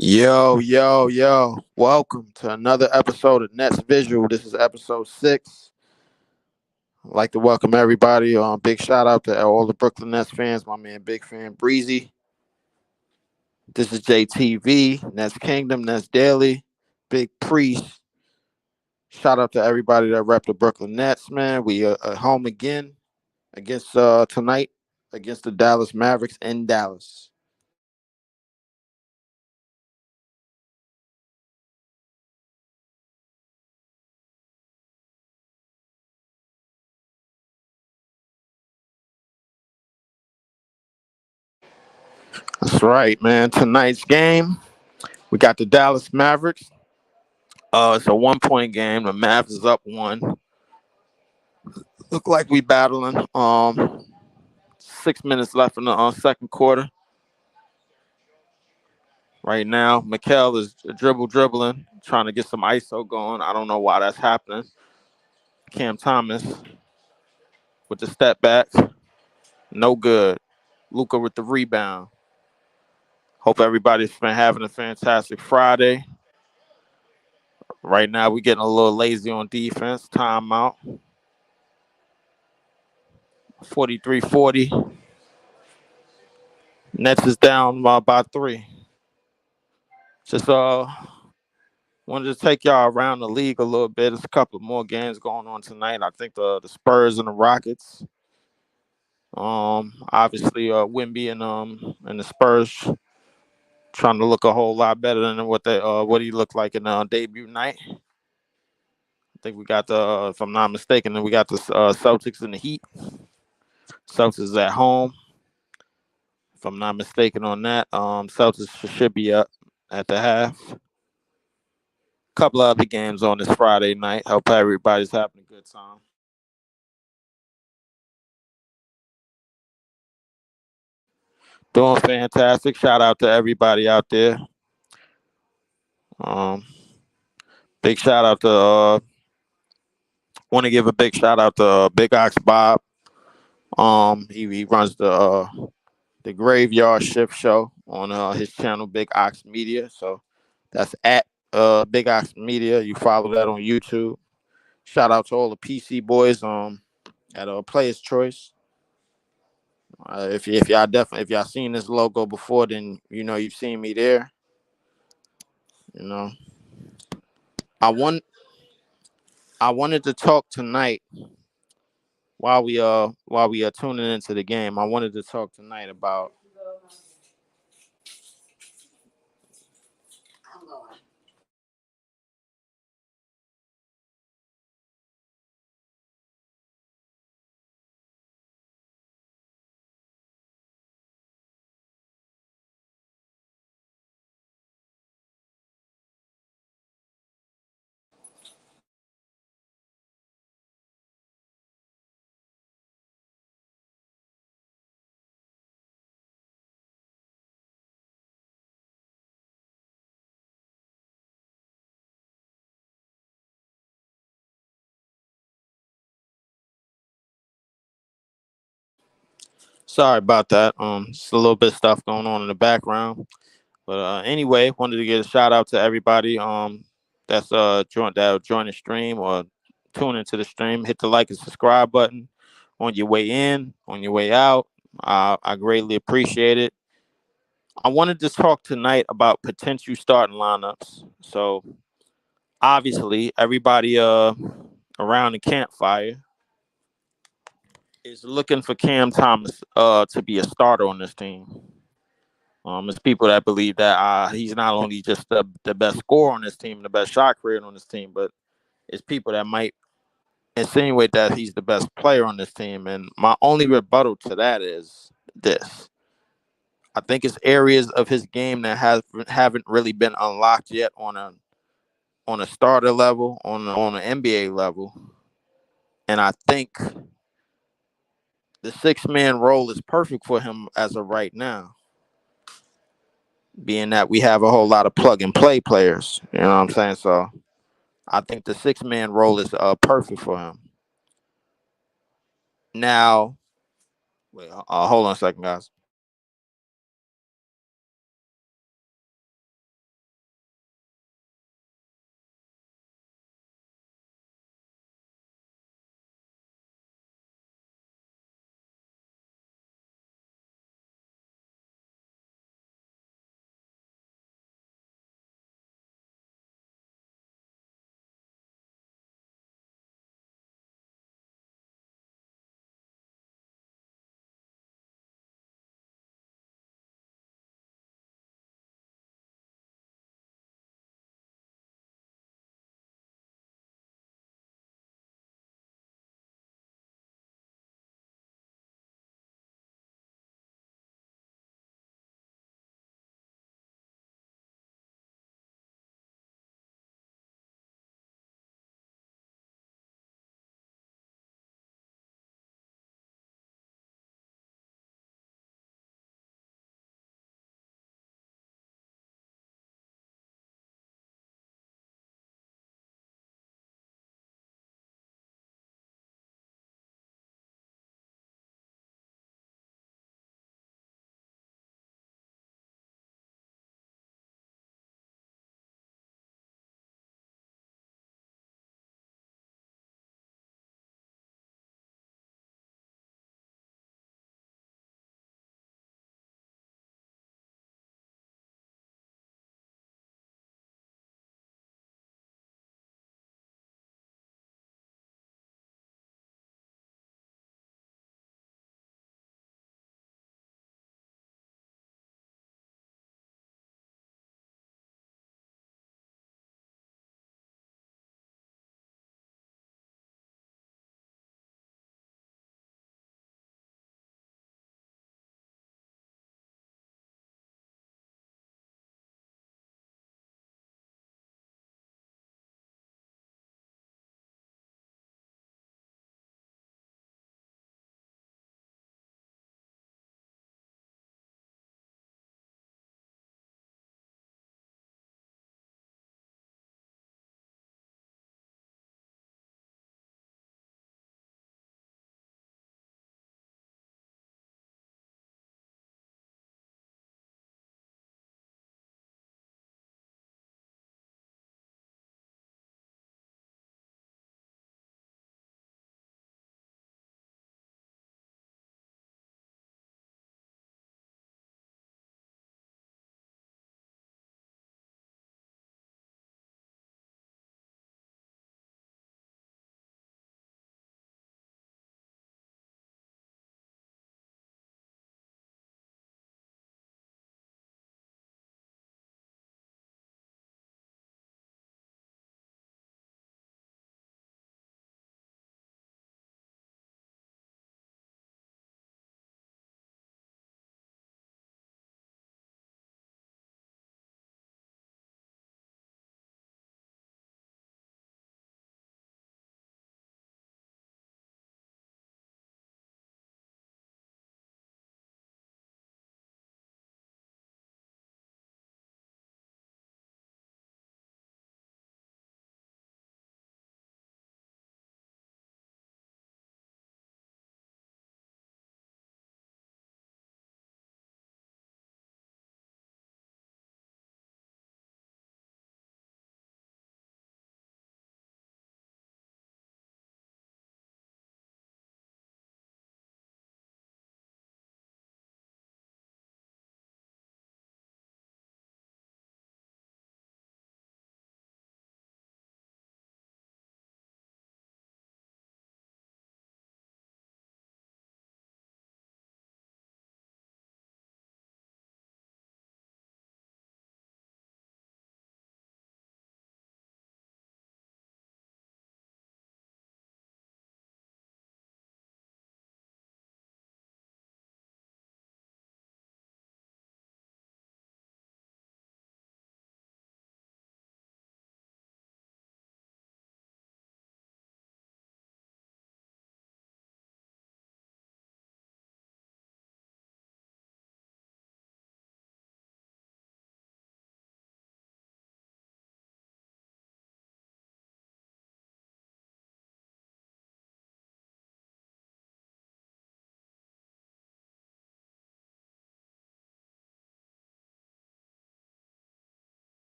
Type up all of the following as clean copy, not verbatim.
Yo, yo, yo. Welcome to another episode of Nets Visual. This is episode 6. I'd like to welcome everybody. Big shout out to all the Brooklyn Nets fans. My man, big fan Breezy. This is JTV, Nets Kingdom, Nets Daily, Big Priest. Shout out to everybody that rep the Brooklyn Nets, man. We are at home again against tonight against the Dallas Mavericks in Dallas. That's right, man. Tonight's game, we got the Dallas Mavericks. It's a 1 point game. The Mavs is up one. Look like we battling. 6 minutes left in the second quarter. Right now, Mikel is dribbling, trying to get some ISO going. I don't know why that's happening. Cam Thomas with the step back, no good. Luca with the rebound. Hope everybody's been having a fantastic Friday. Right now, we getting a little lazy on defense. Timeout. 43-40. Nets is down by 3. Just wanted to take y'all around the league a little bit. There's a couple more games going on tonight. I think the Spurs and the Rockets. Obviously, Wimby and the Spurs trying to look a whole lot better than what he looked like in debut night. I think we got if I'm not mistaken, then we got the Celtics and the Heat. Celtics at home. If I'm not mistaken on that, Celtics should be up at the half. Couple of other games on this Friday night. Hope everybody's having a good time. Doing fantastic. Shout out to everybody out there. Um, big shout out to want to give a big shout out to Big Ox Bob. He runs the Graveyard Shift show on his channel Big Ox Media. So that's at Big Ox Media. You follow that on YouTube. Shout out to all the PC boys at Players Choice. If y'all seen this logo before, then you know you've seen me there. You know, I want I wanted to talk tonight while we are tuning into the game. I wanted to talk tonight about sorry about that. Just a little bit of stuff going on in the background. But anyway, wanted to get a shout out to everybody that's join the stream or tune into the stream. Hit the like and subscribe button on your way in, on your way out. I greatly appreciate it. I wanted to talk tonight about potential starting lineups. So obviously, everybody around the campfire is looking for Cam Thomas to be a starter on this team. It's people that believe that he's not only just the best scorer on this team, the best shot creator on this team, but it's people that might insinuate that he's the best player on this team. And my only rebuttal to that is this: I think it's areas of his game that haven't really been unlocked yet on a starter level, on an NBA level. And I think the 6 man role is perfect for him as of right now, being that we have a whole lot of plug and play players. You know what I'm saying? So I think the 6 man role is perfect for him. Now, wait, hold on a second, guys.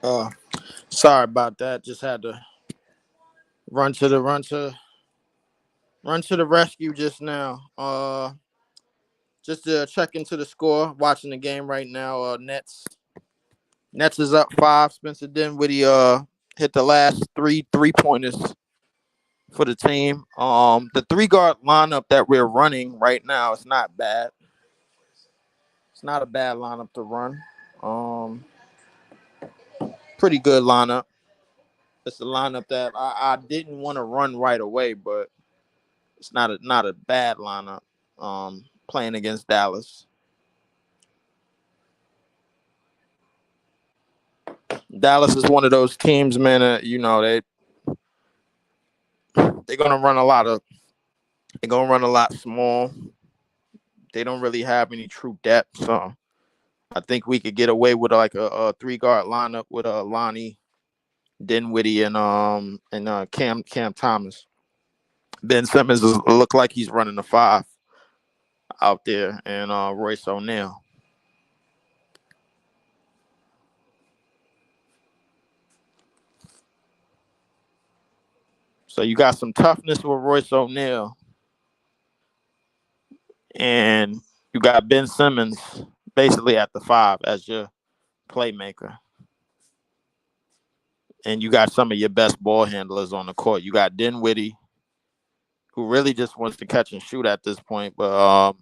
Uh, Sorry about that. Just had to run to the run to run to the rescue just now. Just to check into the score. Watching the game right now. Nets is up 5. Spencer Dinwiddie hit the last three pointers for the team. The three guard lineup that we're running right now is not bad. It's not a bad lineup to run. Um, Pretty good lineup. It's a lineup that I didn't want to run right away, but it's not a bad lineup. Playing against Dallas. Dallas is one of those teams, man. They're gonna run a lot of. They're gonna run a lot small. They don't really have any true depth, so I think we could get away with like a three guard lineup with Lonnie, Dinwiddie, and Cam Thomas. Ben Simmons look like he's running the five out there, and Royce O'Neal. So you got some toughness with Royce O'Neal, and you got Ben Simmons basically at the five as your playmaker, and you got some of your best ball handlers on the court. You got Dinwiddie, who really just wants to catch and shoot at this point, but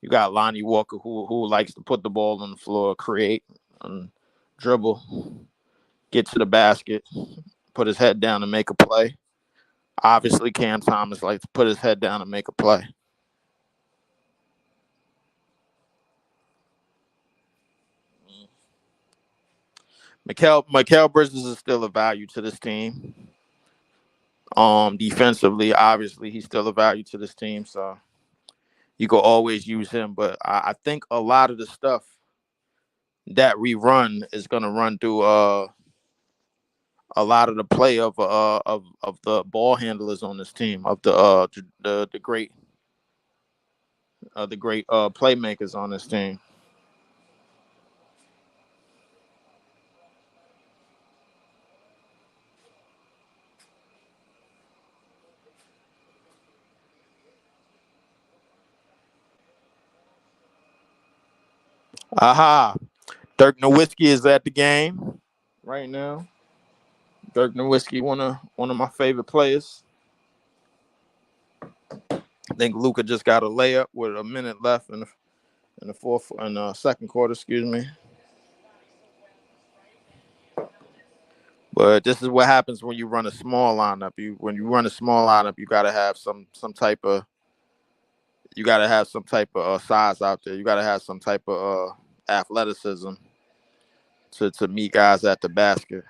you got Lonnie Walker, who likes to put the ball on the floor, create, and dribble, get to the basket, put his head down and make a play. Obviously, Cam Thomas likes to put his head down and make a play. Mikael Bridges is still a value to this team. Defensively, obviously, he's still a value to this team, so you can always use him. But I think a lot of the stuff that we run is gonna run through a lot of the play of the ball handlers on this team, of the great playmakers on this team. Aha! Dirk Nowitzki is at the game right now. Dirk Nowitzki, one of my favorite players. I think Luka just got a layup with a minute left in the second quarter. Excuse me. But this is what happens when you run a small lineup. When you run a small lineup, you gotta have some type of size out there. You gotta have some type of athleticism to meet guys at the basket.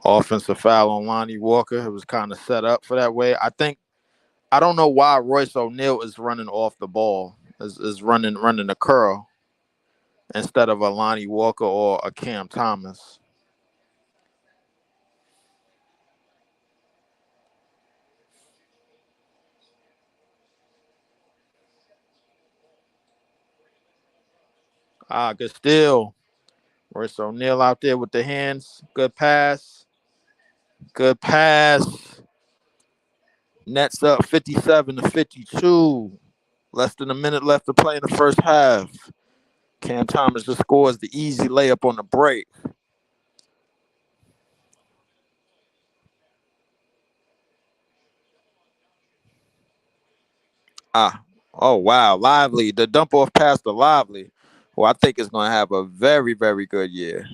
Offensive foul on Lonnie Walker. It was kind of set up for that way. I don't know why Royce O'Neal is running off the ball. Is running a curl instead of a Lonnie Walker or a Cam Thomas. Good steal. Royce O'Neal out there with the hands. Good pass. Good pass. Nets up 57-52. Less than a minute left to play in the first half. Cam Thomas just scores the easy layup on the break. Ah, oh wow, Lively. The dump off pass to Lively, who I think is going to have a very, very good year.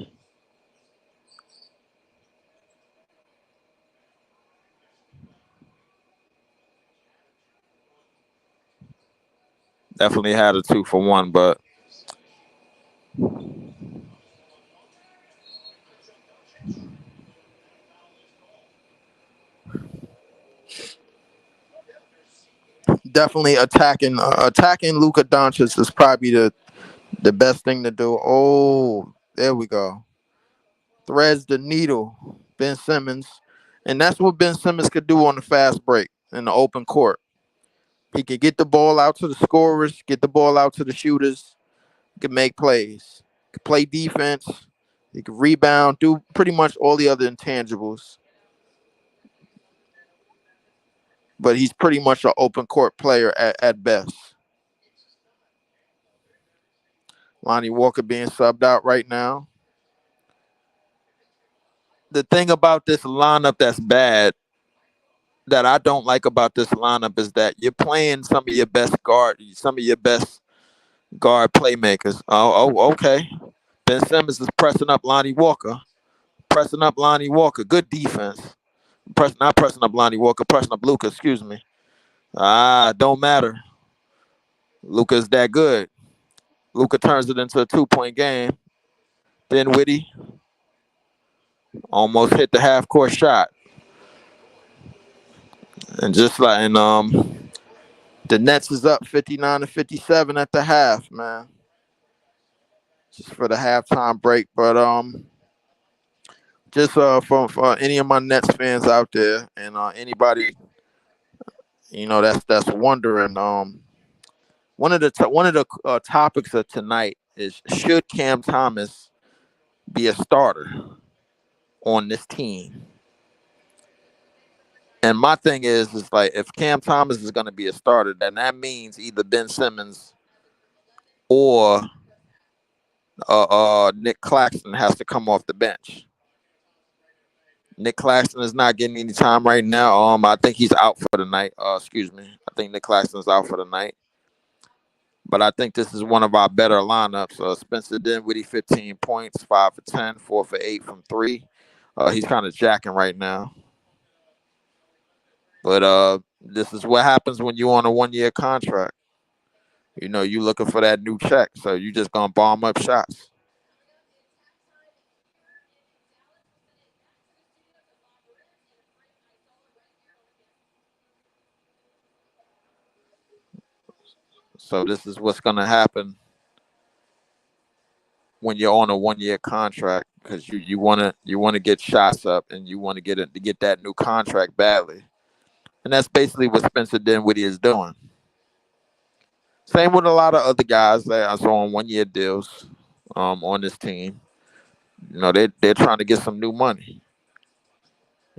Definitely had a 2 for 1, but definitely attacking Luka Doncic is probably the best thing to do. Oh, there we go. Threads the needle, Ben Simmons, and that's what Ben Simmons could do on the fast break in the open court. He could get the ball out to the scorers, get the ball out to the shooters. He could make plays. He could play defense. He could rebound, do pretty much all the other intangibles. But he's pretty much an open court player at best. Lonnie Walker being subbed out right now. The thing about this lineup that's bad, that I don't like about this lineup, is that you're playing some of your best guard playmakers. Okay. Ben Simmons is pressing up Lonnie Walker. Pressing up Lonnie Walker. Good defense. Not pressing up Lonnie Walker, pressing up Luka, excuse me. Don't matter. Luka's that good. Luka turns it into a 2-point game. Dinwiddie almost hit the half court shot. And just like the Nets is up 59-57 at the half, man. Just for the halftime break. But just for any of my Nets fans out there, and anybody that's wondering, one of the topics of tonight is, should Cam Thomas be a starter on this team? And my thing is like, if Cam Thomas is going to be a starter, then that means either Ben Simmons or Nick Claxton has to come off the bench. Nick Claxton is not getting any time right now. I think he's out for the night. Excuse me. I think Nick Claxton's out for the night. But I think this is one of our better lineups. Spencer Dinwiddie, 15 points, 5 for 10, 4 for 8 from 3. He's kind of jacking right now. But this is what happens when you're on a 1-year contract. You looking for that new check, so you just gonna bomb up shots. So this is what's gonna happen when you're on a 1-year contract, because you wanna get shots up, and you want to get that new contract badly, and that's basically what Spencer Dinwiddie is doing. Same with a lot of other guys that are on 1-year deals on this team. They're trying to get some new money,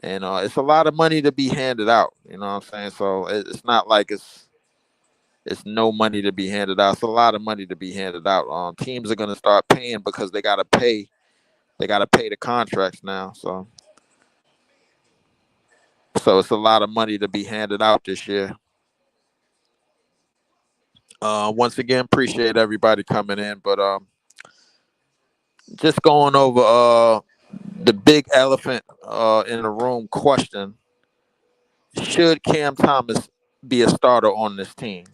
and it's a lot of money to be handed out. You know what I'm saying? So it's not like it's no money to be handed out. It's a lot of money to be handed out. Teams are gonna start paying because they gotta pay. They gotta pay the contracts now. So it's a lot of money to be handed out this year. Once again, appreciate everybody coming in, but just going over the big elephant in the room question: should Cam Thomas be a starter on this team?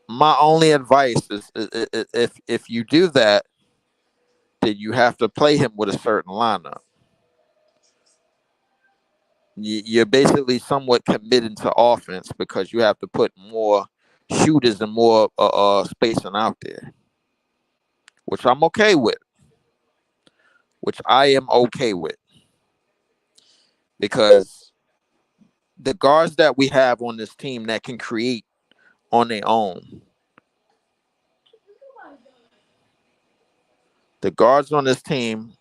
My only advice is if you do that, then you have to play him with a certain lineup. You're basically somewhat committed to offense, because you have to put more shooters and more spacing out there, which I'm okay with. Which I am okay with, because the guards that we have on this team that can create on their own, the guards on this team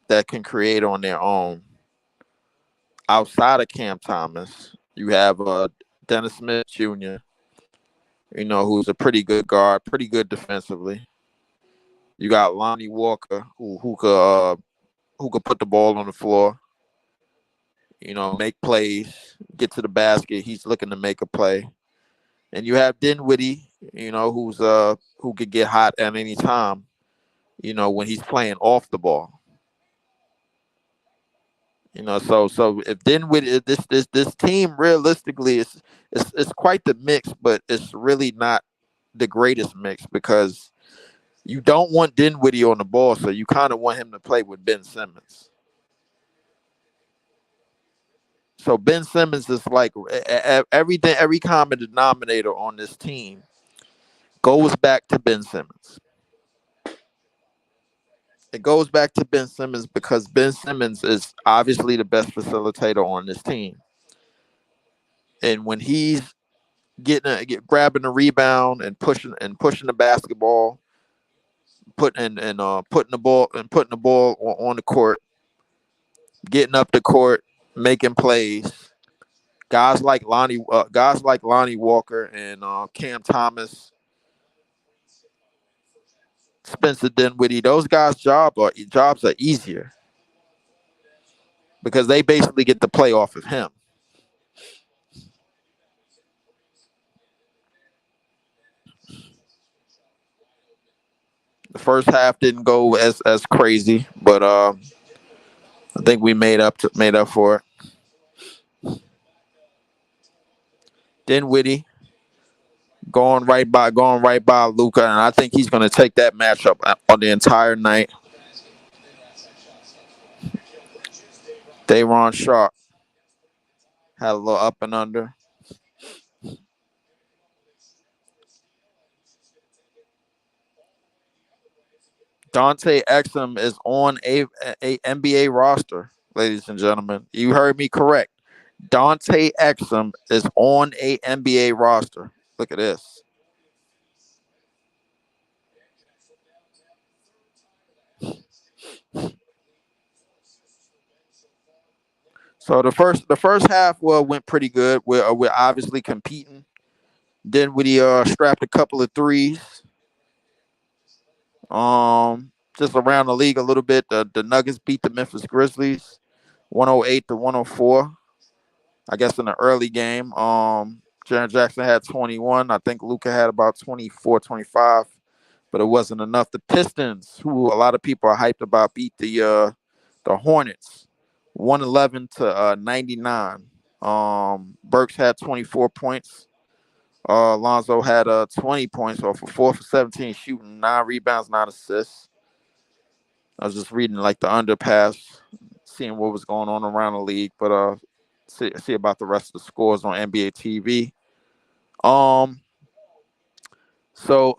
that can create on their own, outside of Cam Thomas, you have Dennis Smith Jr., who's a pretty good guard, pretty good defensively. You got Lonnie Walker, who could put the ball on the floor, make plays, get to the basket. He's looking to make a play. And you have Dinwiddie, who could get hot at any time, when he's playing off the ball. So if Dinwiddie, this team realistically is quite the mix, but it's really not the greatest mix, because you don't want Dinwiddie on the ball, so you kind of want him to play with Ben Simmons. So Ben Simmons is like everything, every common denominator on this team goes back to Ben Simmons. It goes back to Ben Simmons because Ben Simmons is obviously the best facilitator on this team. And when he's grabbing the rebound and pushing the basketball, putting the ball on the court, getting up the court, making plays. Guys like Lonnie Walker and Cam Thomas, Spencer Dinwiddie, those guys' jobs are easier because they basically get the play off of him. The first half didn't go as crazy, but I think we made up for it. Dinwiddie going right by Luca, and I think he's going to take that matchup on the entire night. Day'Ron Sharp had a little up and under. Dante Exum is on a NBA roster, ladies and gentlemen. You heard me correct. Dante Exum is on a NBA roster. Look at this. So the first half went pretty good. We're obviously competing. Then we strapped a couple of threes. Just around the league a little bit. The Nuggets beat the Memphis Grizzlies, 108-104. I guess in the early game. Jaren Jackson had 21. I think Luka had about 24, 25, but it wasn't enough. The Pistons, who a lot of people are hyped about, beat the Hornets, 111-99. Burks had 24 points. Lonzo had 20 points off of 4 for 17 shooting, 9 rebounds, 9 assists. I was just reading like the underpass, seeing what was going on around the league, but see about the rest of the scores on NBA TV. Um, so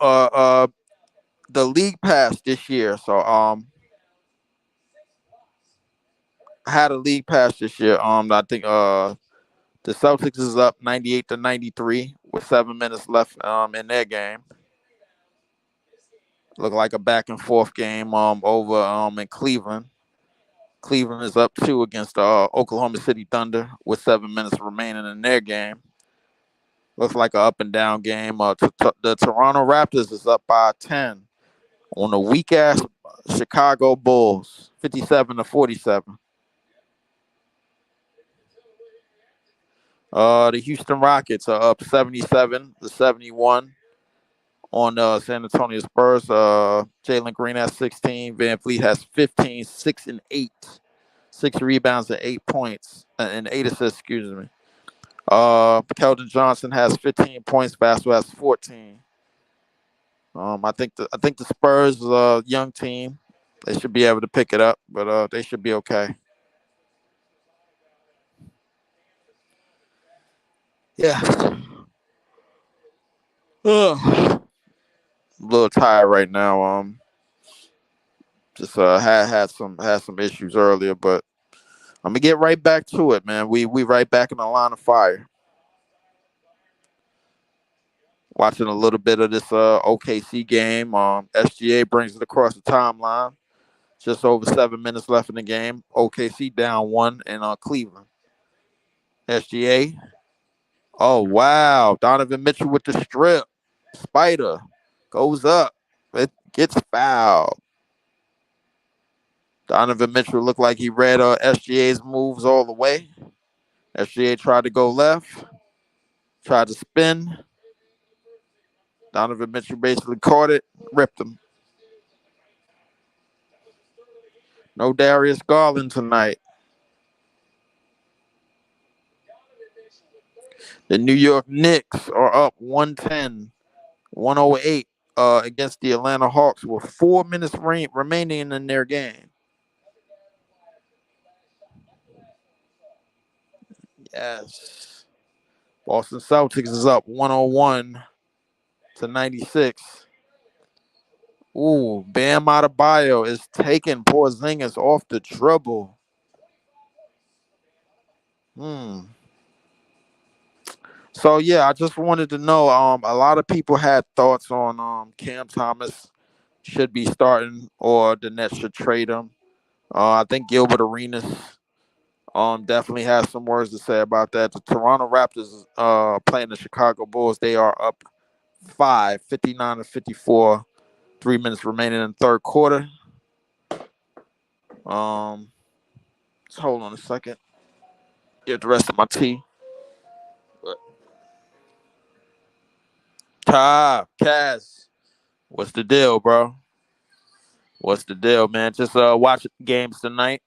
the league passed this year. So I had a league pass this year. I think the Celtics is up 98-93 with 7 minutes left in their game. Look like a back and forth game over in Cleveland. Cleveland is up 2 against the Oklahoma City Thunder with 7 minutes remaining in their game. Looks like an up and down game. The Toronto Raptors is up by 10 on the weak ass Chicago Bulls, 57-47. The Houston Rockets are up 77-71 on San Antonio Spurs. Jalen Green has 16. Van Fleet has 15, 6 and 8, 6 rebounds and 8 points and 8 assists. Excuse me. Keldon Johnson has 15 points. Vasquez has 14. I think the Spurs, young team, they should be able to pick it up, but they should be okay. Yeah. Ugh. A little tired right now. Just had some issues earlier, but I'm gonna get right back to it, man. We right back in the line of fire. Watching a little bit of this OKC game. SGA brings it across the timeline. Just over 7 minutes left in the game. OKC down 1 in Cleveland. SGA. Oh wow, Donovan Mitchell with the strip. Spider goes up. It gets fouled. Donovan Mitchell looked like he read SGA's moves all the way. SGA tried to go left, tried to spin. Donovan Mitchell basically caught it, ripped him. No Darius Garland tonight. The New York Knicks are up 110, 108 against the Atlanta Hawks with 4 minutes remaining in their game. Yes. Boston Celtics is up 101 to 96. Ooh, Bam Adebayo is taking Porzingis off the dribble. Hmm. So yeah, I just wanted to know. A lot of people had thoughts on Cam Thomas should be starting or the Nets should trade him. I think Gilbert Arenas definitely has some words to say about that. The Toronto Raptors playing the Chicago Bulls. They are up 59 to 54. 3 minutes remaining in the third quarter. Um, just hold on a second. Get the rest of my tea. Kaz, what's the deal, bro? What's the deal, man? Just watching games tonight,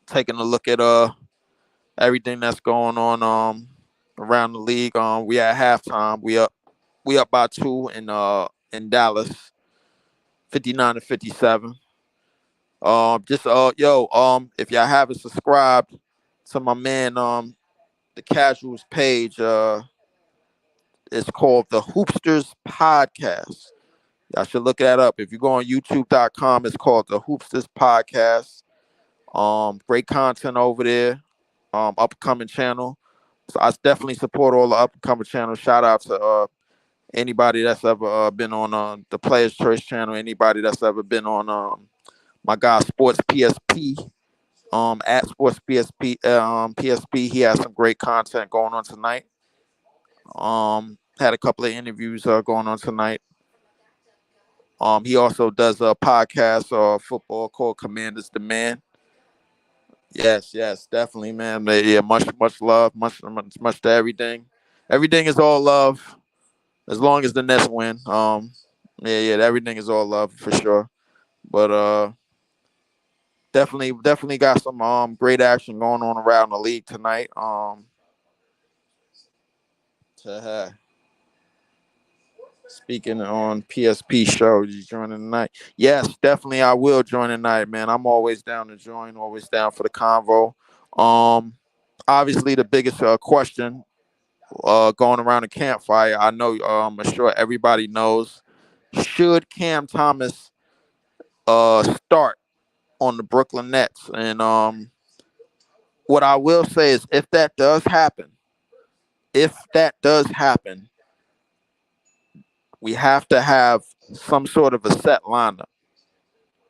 taking a look at everything that's going on around the league. We at halftime. We up by two in Dallas, 59 to 57. Just yo, if y'all haven't subscribed to my man the Casuals page, it's called the Hoopsters Podcast. Y'all should look that up. If you go on YouTube.com, it's called the Hoopsters Podcast. Great content over there. Upcoming channel. So I definitely support all the upcoming channels. Shout out to anybody that's ever been on the Players Choice channel. Anybody that's ever been on my guy Sports PSP. At Sports PSP. He has some great content going on tonight. Had a couple of interviews going on tonight. He also does a podcast football called Commanders Demand. Yes, definitely, man. Yeah, much love, much to everything. Everything is all love as long as the Nets win. Yeah, everything is all love for sure. But definitely got some great action going on around the league tonight. To, Speaking on PSP show, you joining tonight? Yes, definitely I will join tonight, man. I'm always down to join, always down for the convo. Um, Obviously the biggest question going around the campfire. I know I'm sure everybody knows. Should Cam Thomas start on the Brooklyn Nets? And what I will say is if that does happen, we have to have some sort of a set lineup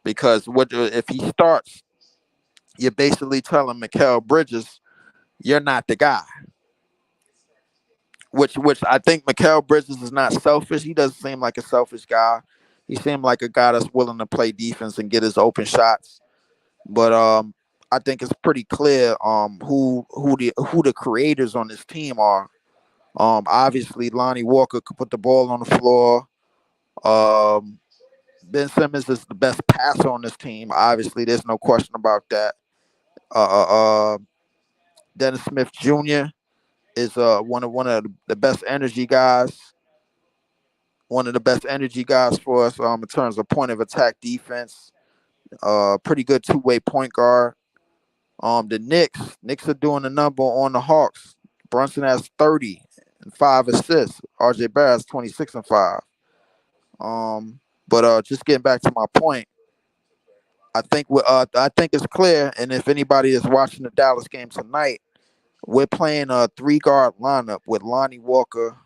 because what if he starts, you're basically telling Mikal Bridges you're not the guy. Which I think Mikal Bridges is not selfish. He doesn't seem like a selfish guy. He seemed like a guy that's willing to play defense and get his open shots. But I think it's pretty clear who the creators on this team are. Obviously Lonnie Walker could put the ball on the floor. Um, Ben Simmons is the best passer on this team. Obviously, there's no question about that. Uh, uh, uh, Dennis Smith Jr. is one of the best energy guys. One of the best energy guys for us in terms of point of attack defense. Pretty good two-way point guard. The Knicks are doing the number on the Hawks. Brunson has 30 and 5 assists. RJ Barrett has 26 and 5. But just getting back to my point, I think it's clear, and if anybody is watching the Dallas game tonight, we're playing a 3 guard lineup with Lonnie Walker,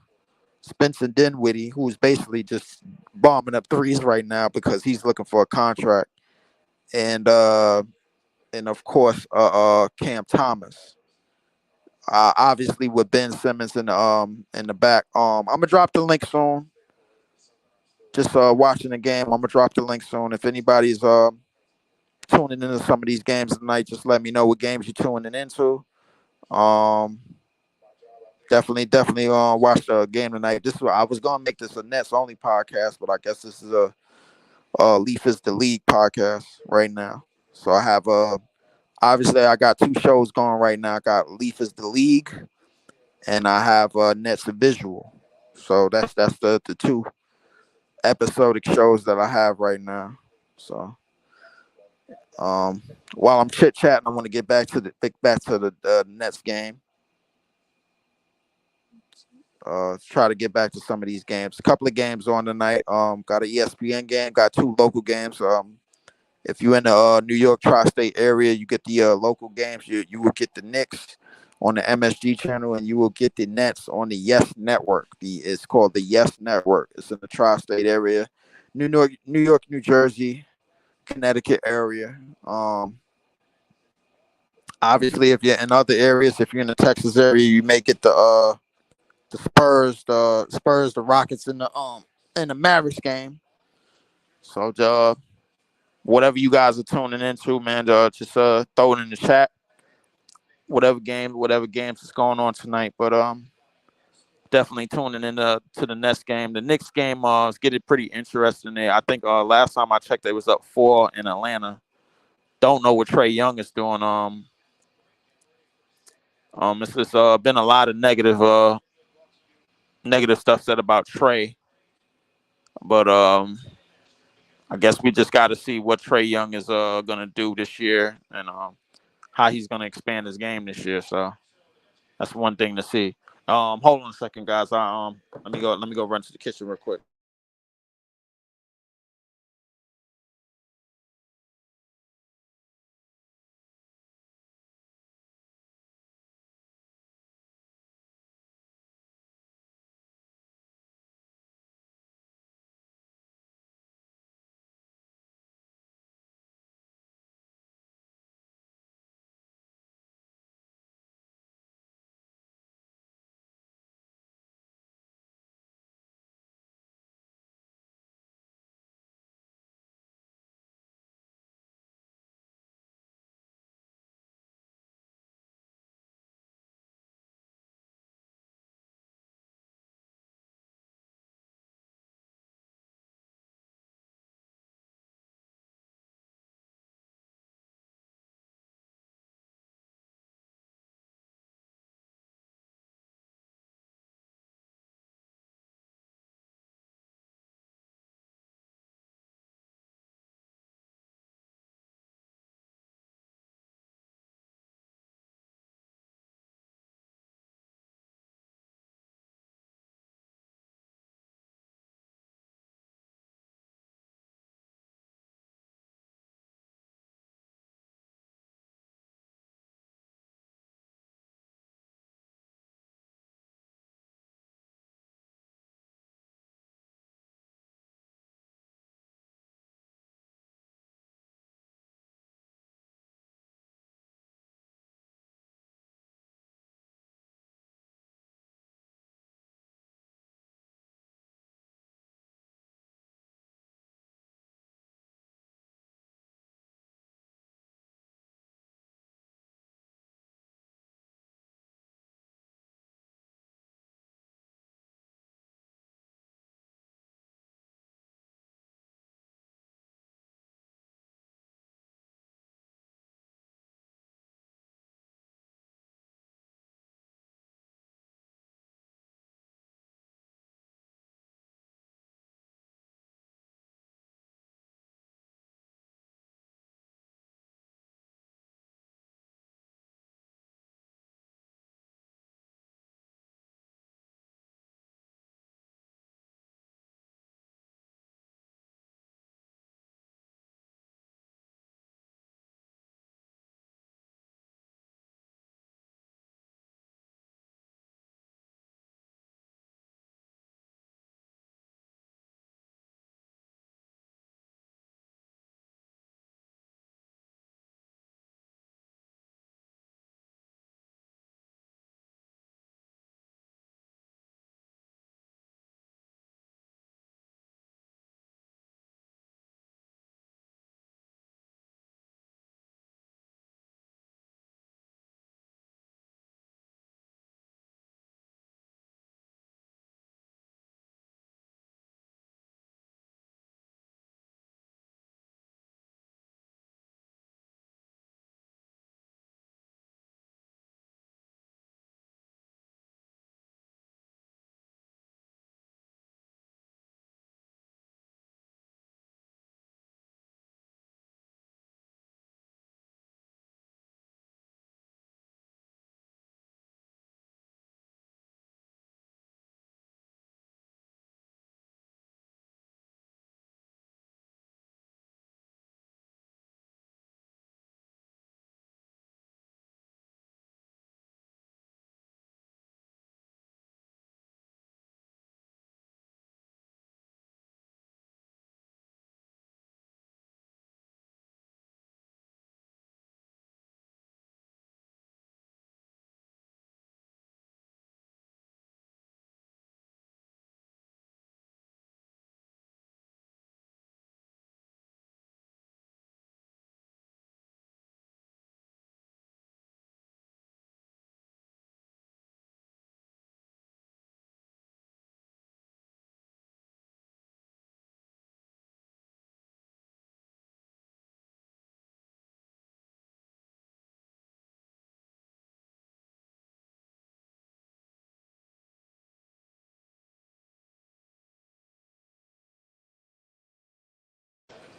Spencer Dinwiddie, who's basically just bombing up threes right now because he's looking for a contract, and of course Cam Thomas. Obviously with Ben Simmons in the back. I'm gonna drop the link soon. Just watching the game. I'm gonna drop the link soon. If anybody's tuning into some of these games tonight, just let me know what games you're tuning into. Um, definitely watch the game tonight. I was gonna make this a Nets only podcast, but I guess this is a Leaf is the League podcast right now. So I have obviously I got 2 shows going right now. I got Leaf is the League, and I have Nets Visual. So that's the 2 episodic shows that I have right now. So while I'm chit chatting, I want to get back to the Nets game. try to get back to some of these games. A couple of games on tonight. Got an ESPN game. Got two local games. If you're in the New York tri-state area, you get the local games. You will get the Knicks on the MSG channel, and you will get the Nets on the Yes Network. It's called the Yes Network. It's in the tri-state area, New York, New Jersey, Connecticut area. Obviously, if you're in other areas, if you're in the Texas area, you may get the Spurs, the Rockets in the Mavericks game. So whatever you guys are tuning into, man, just throw it in the chat. Whatever games is going on tonight. But definitely tuning in to the next game. The Knicks game is getting pretty interesting there. I think last time I checked, they was up 4 in Atlanta. Don't know what Trey Young is doing. It's just been a lot of negative stuff said about Trey, but I guess we just got to see what Trey Young is gonna do this year and how he's gonna expand his game this year. So that's one thing to see. Hold on a second, guys. Let me go run to the kitchen real quick.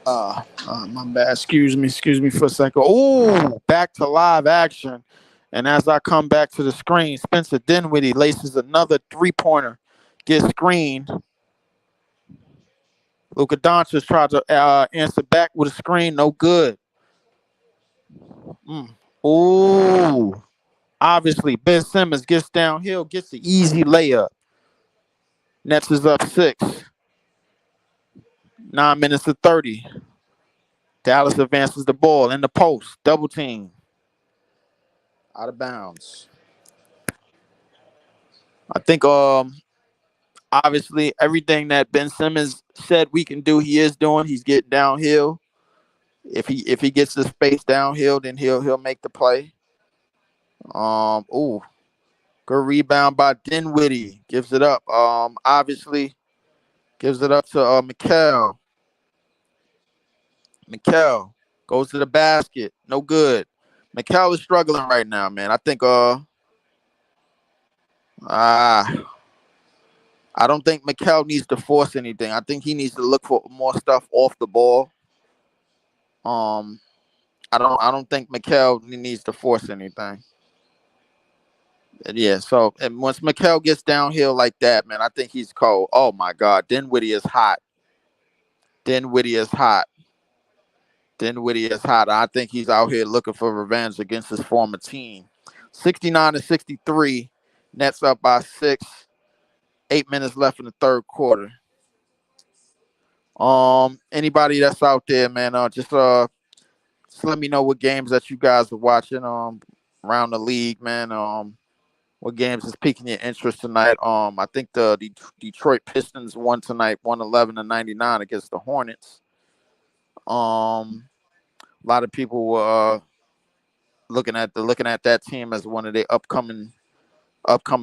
My bad. Excuse me for a second. Ooh, back to live action. And as I come back to the screen, Spencer Dinwiddie laces another 3-pointer, gets screened. Luka Doncic tried to answer back with a screen, no good. Mm. Ooh, obviously Ben Simmons gets downhill, gets the easy layup. Nets is up 6. 9 minutes to 30. Dallas advances the ball in the post, double team, out of bounds. I think obviously everything that Ben Simmons said we can do, he is doing. He's getting downhill. If he gets the space downhill, then he'll make the play. Ooh, good rebound by Dinwiddie. Gives it up. Obviously gives it up to Mikal. Mikal goes to the basket. No good. Mikal is struggling right now, man. I think ah I don't think Mikal needs to force anything. I think he needs to look for more stuff off the ball. Um, I don't think Mikal needs to force anything. Yeah. So and once Mikal gets downhill like that, man, I think he's cold. Oh my God, Dinwiddie is hot. Dinwiddie is hot. Dinwiddie is hot. I think he's out here looking for revenge against his former team. 69-63. Nets up by 6. 8 minutes left in the third quarter. Anybody that's out there, man, just let me know what games that you guys are watching around the league, man. What games is piquing your interest tonight? I think the Detroit Pistons won tonight, 111-99 against the Hornets. A lot of people were looking at that team as one of the upcoming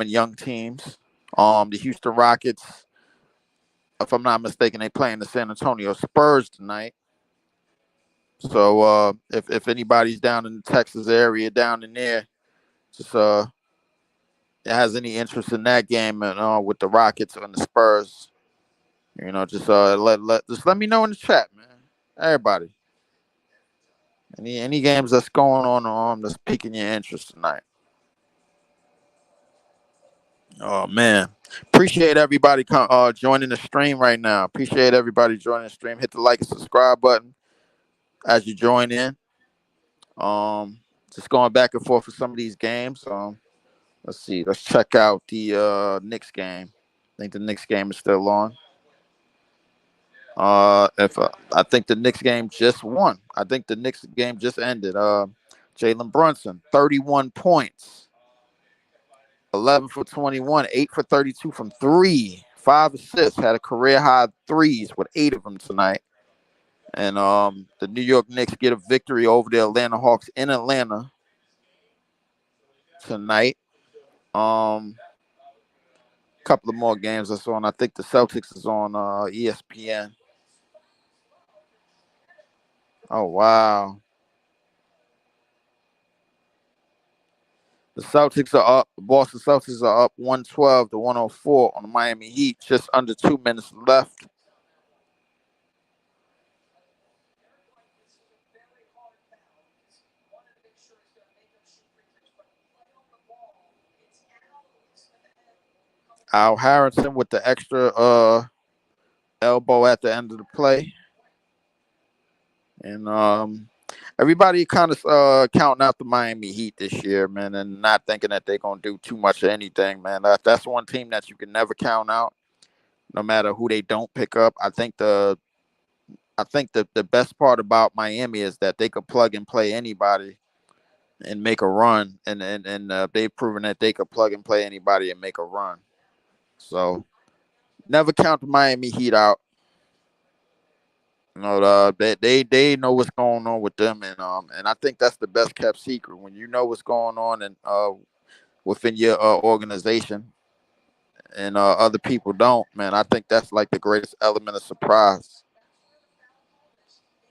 young teams. The Houston Rockets, if I'm not mistaken, they playing the San Antonio Spurs tonight. So if anybody's down in the Texas area, down in there, just has any interest in that game and with the Rockets and the Spurs, just just let me know in the chat, man. Everybody, any games that's going on that's piquing your interest tonight. Oh man, appreciate everybody joining the stream right now. Appreciate everybody joining the stream. Hit the like and subscribe button as you join in. Um, just going back and forth for some of these games. Let's see. Let's check out the Knicks game. I think the Knicks game is still on. If I think the Knicks game just won. I think the Knicks game just ended. Jalen Brunson, 31 points, 11 for 21, 8 for 32 from three, 5 assists. Had a career high threes with 8 of them tonight. And the New York Knicks get a victory over the Atlanta Hawks in Atlanta tonight. Couple of more games that's on. I think the Celtics is on ESPN. Oh wow. The Celtics are up. The Boston Celtics are up 112-104 on the Miami Heat. Just under 2 minutes left. Al Harrison with the extra elbow at the end of the play. And everybody kind of counting out the Miami Heat this year, man, and not thinking that they're gonna do too much of anything, man. That's one team that you can never count out, no matter who they don't pick up. I think the best part about Miami is that they could plug and play anybody and make a run, and they've proven that they could plug and play anybody and make a run. So never count the Miami Heat out. They know what's going on with them, and I think that's the best kept secret when you know what's going on and within your organization and other people don't. Man, I think that's like the greatest element of surprise.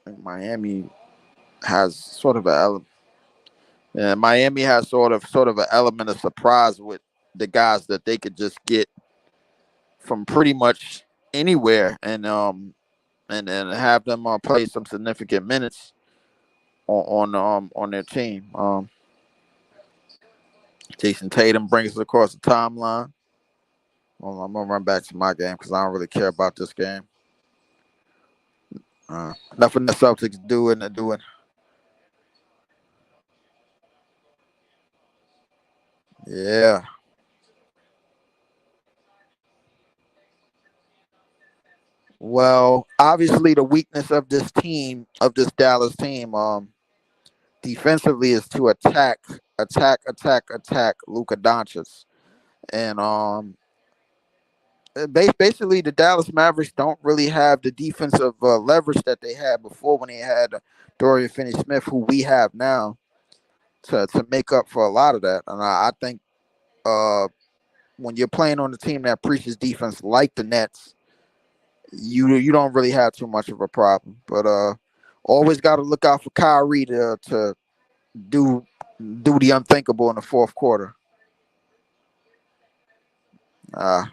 I think Miami has sort of Miami has sort of an element of surprise with the guys that they could just get from pretty much anywhere, and and have them play some significant minutes on their team. Jason Tatum brings it across the timeline. Well, I'm gonna run back to my game because I don't really care about this game. Nothing the Celtics doing. Yeah. Well, obviously the weakness of this team, of this Dallas team, defensively is to attack Luka Doncic, and basically the Dallas Mavericks don't really have the defensive leverage that they had before when they had Dorian Finney-Smith, who we have now, to make up for a lot of that. And I think uh, when you're playing on a team that preaches defense like the Nets, you don't really have too much of a problem. But always got to look out for Kyrie to do do the unthinkable in the fourth quarter. Uh,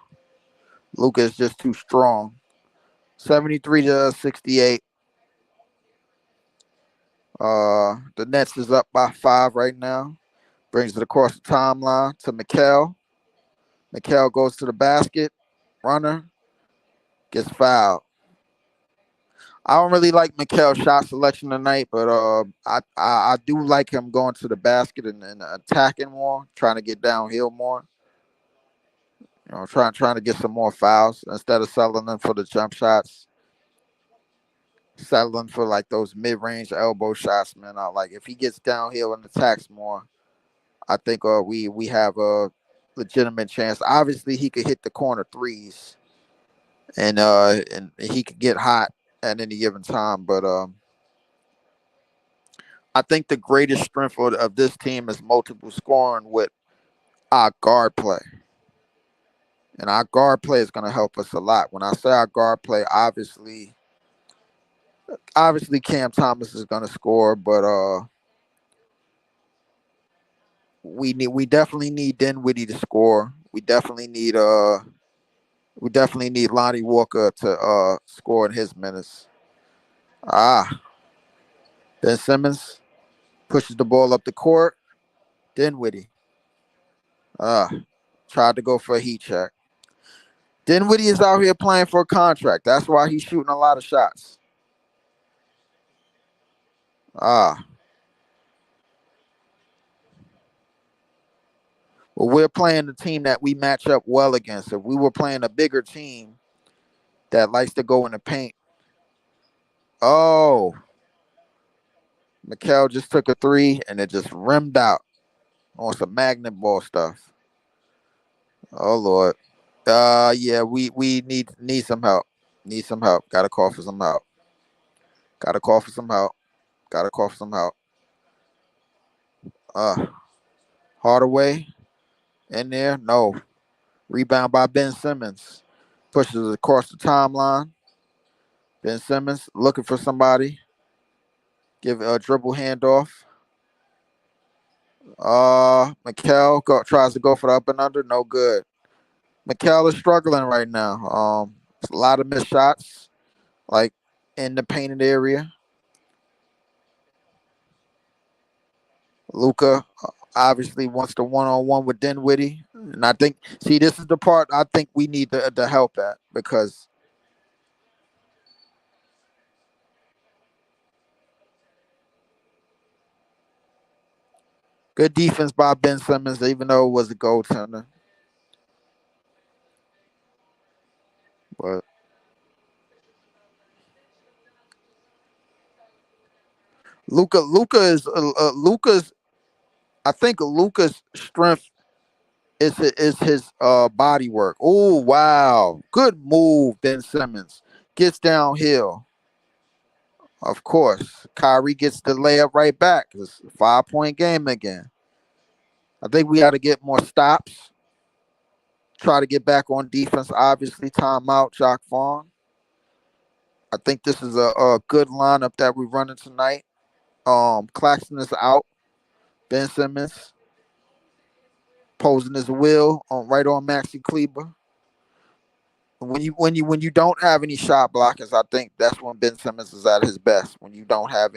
Luka is just too strong. 73-68. The Nets is up by 5 right now. Brings it across the timeline to Mikal. Mikal goes to the basket. Runner gets fouled. I don't really like Mikal's shot selection tonight, but I do like him going to the basket and attacking more, trying to get downhill more. Trying to get some more fouls instead of settling them for the jump shots, settling for like those mid-range elbow shots. Man, like if he gets downhill and attacks more, I think we have a legitimate chance. Obviously, he could hit the corner threes, and he could get hot at any given time. But I think the greatest strength of this team is multiple scoring with our guard play. And our guard play is going to help us a lot. When I say our guard play, obviously Cam Thomas is going to score, but we definitely need Dinwiddie to score. We definitely need Lonnie Walker to score in his minutes. Ah, Ben Simmons pushes the ball up the court. Dinwiddie ah tried to go for a heat check. Dinwiddie is out here playing for a contract. That's why he's shooting a lot of shots. Ah, well, we're playing the team that we match up well against. If we were playing a bigger team that likes to go in the paint, oh, Mikal just took a three and it just rimmed out on some magnet ball stuff. Oh Lord. Yeah, we need some help. Need some help. Gotta call for some help. Gotta call for some help. Gotta call for some help. Uh Hardaway in there. No. Rebound by Ben Simmons. Pushes it across the timeline. Ben Simmons looking for somebody. Give a dribble handoff. Tries to go for the up and under. No good. Mikal is struggling right now. A lot of missed shots, like in the painted area. Luka obviously wants the one-on-one with Dinwiddie, and I think this is the part I think we need the help at, because good defense by Ben Simmons, even though it was a goaltender. But Luca's. I think Luca's strength is his body work. Oh wow, good move, Ben Simmons gets downhill. Of course, Kyrie gets the layup right back. It's a 5-point game again. I think we got to get more stops. Try to get back on defense. Obviously, timeout, Jacques Vaughn. I think this is a good lineup that we're running tonight. Claxton is out. Ben Simmons posing his will right on Maxi Kleber. When you don't have any shot blockers, I think that's when Ben Simmons is at his best. When you don't have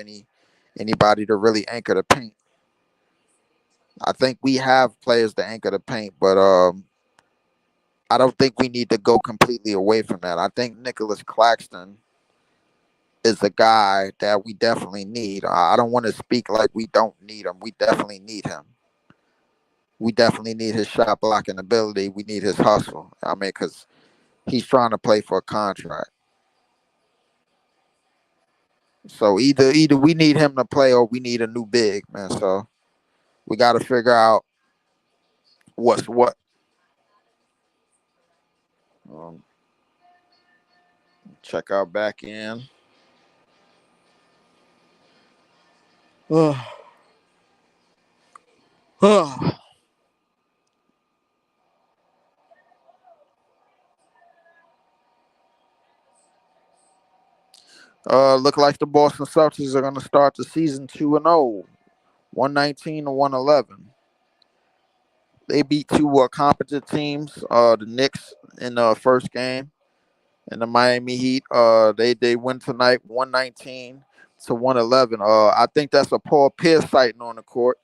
anybody to really anchor the paint. I think we have players to anchor the paint, but I don't think we need to go completely away from that. I think Nicholas Claxton is a guy that we definitely need. I don't want to speak like we don't need him. We definitely need him. We definitely need his shot blocking ability. We need his hustle. I mean, because he's trying to play for a contract. So either we need him to play or we need a new big man. So we got to figure out what's what. Um, Check out back in. Look like the Boston Celtics are going to start the season 2-0, 119 to 111. They beat two competent teams, the Knicks in the first game, and the Miami Heat. They win tonight, 119 to 111. I think that's a Paul Pierce sighting on the court.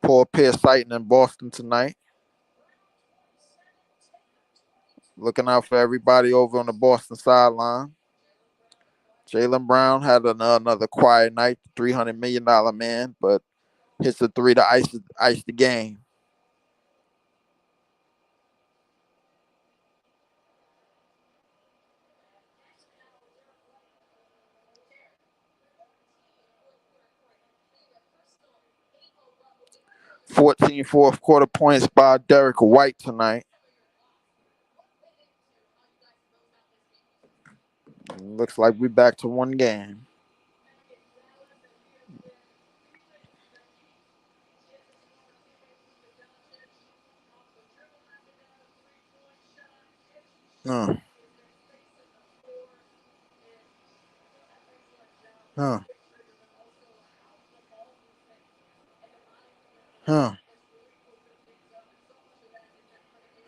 Paul Pierce sighting in Boston tonight. Looking out for everybody over on the Boston sideline. Jaylen Brown had another quiet night, $300 million man, but hits a three to ice the game. 14 fourth quarter points by Derek White tonight. Looks like we back to one game. Huh. Huh. Huh.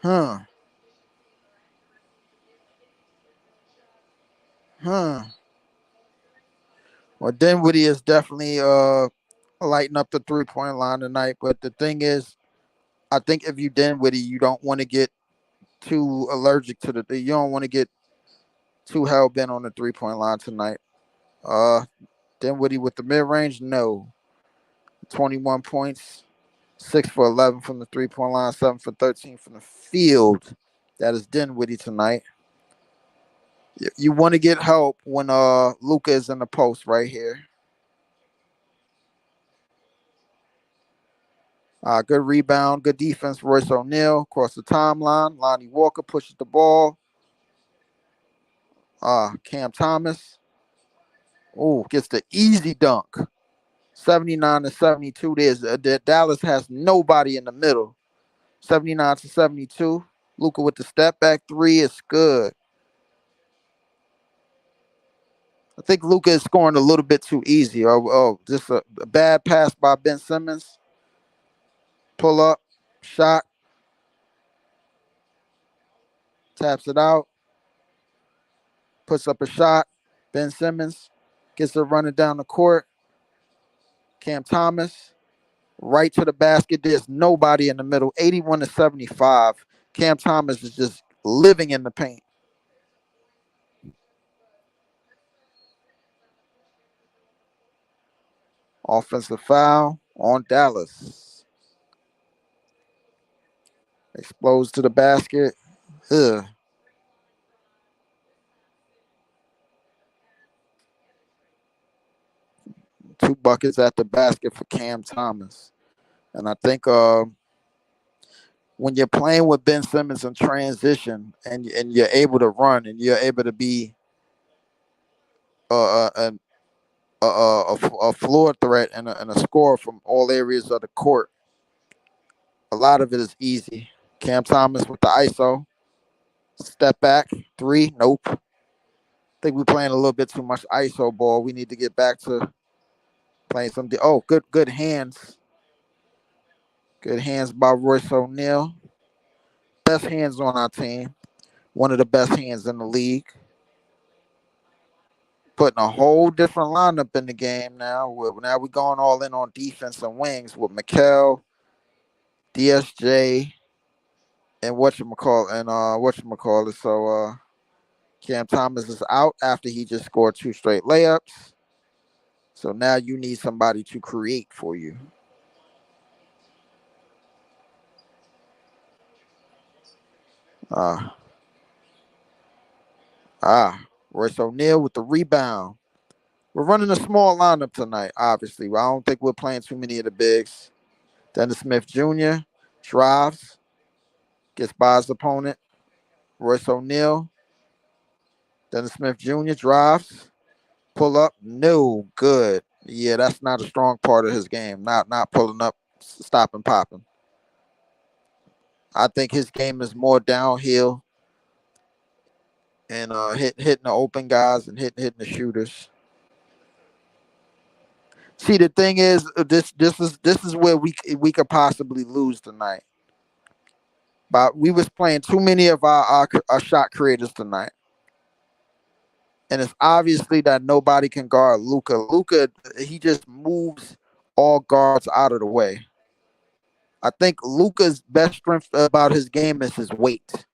Huh. Huh. Well, Dinwiddie is definitely lighting up the 3 point line tonight. But the thing is, I think if you Dinwiddie, you don't want to get too allergic to the. You don't want to get too hell bent on the 3 point line tonight. Uh, Dinwiddie with the mid range, no. 21 points, 6 for 11 from the 3 point line, 7 for 13 from the field. That is Dinwiddie tonight. You want to get help when Luka is in the post right here. Good rebound, good defense. Royce O'Neal across the timeline. Lonnie Walker pushes the ball. Cam Thomas. Oh, gets the easy dunk. 79 to 72. Dallas has nobody in the middle. 79 to 72. Luka with the step back three is good. I think Luka is scoring a little bit too easy. Just a bad pass by Ben Simmons. Pull up, shot, taps it out, puts up a shot. Ben Simmons gets it running down the court. Cam Thomas, right to the basket. There's nobody in the middle. 81 to 75. Cam Thomas is just living in the paint. Offensive foul on Dallas. Explodes to the basket. Ugh. Two buckets at the basket for Cam Thomas. And I think when you're playing with Ben Simmons in transition and you're able to run and you're able to be uh, uh, a floor threat and a score from all areas of the court, a lot of it is easy. Cam Thomas with the ISO, step back, three, nope. I think we're playing a little bit too much ISO ball. We need to get back to playing some. Good hands. Good hands by Royce O'Neal. Best hands on our team. one of the best hands in the league. Putting a whole different lineup in the game now. Now we're going all in on defense and wings with Mikel, DSJ, and whatchamacallit. So Cam Thomas is out after he just scored two straight layups. So now you need somebody to create for you. Uh Royce O'Neal with the rebound. We're running a small lineup tonight, obviously. I don't think we're playing too many of the bigs. Dennis Smith Jr. drives, gets by his opponent. Royce O'Neal, Dennis Smith Jr. drives, pull up, no good. Yeah, that's not a strong part of his game. Not pulling up, stopping, popping. I think his game is more downhill and hitting the open guys and hitting the shooters. See, the thing is, this is where we could possibly lose tonight. But we was playing too many of our shot creators tonight, and it's obviously that nobody can guard Luka. Luka, he just moves all guards out of the way. I think Luka's best strength about his game is his weight.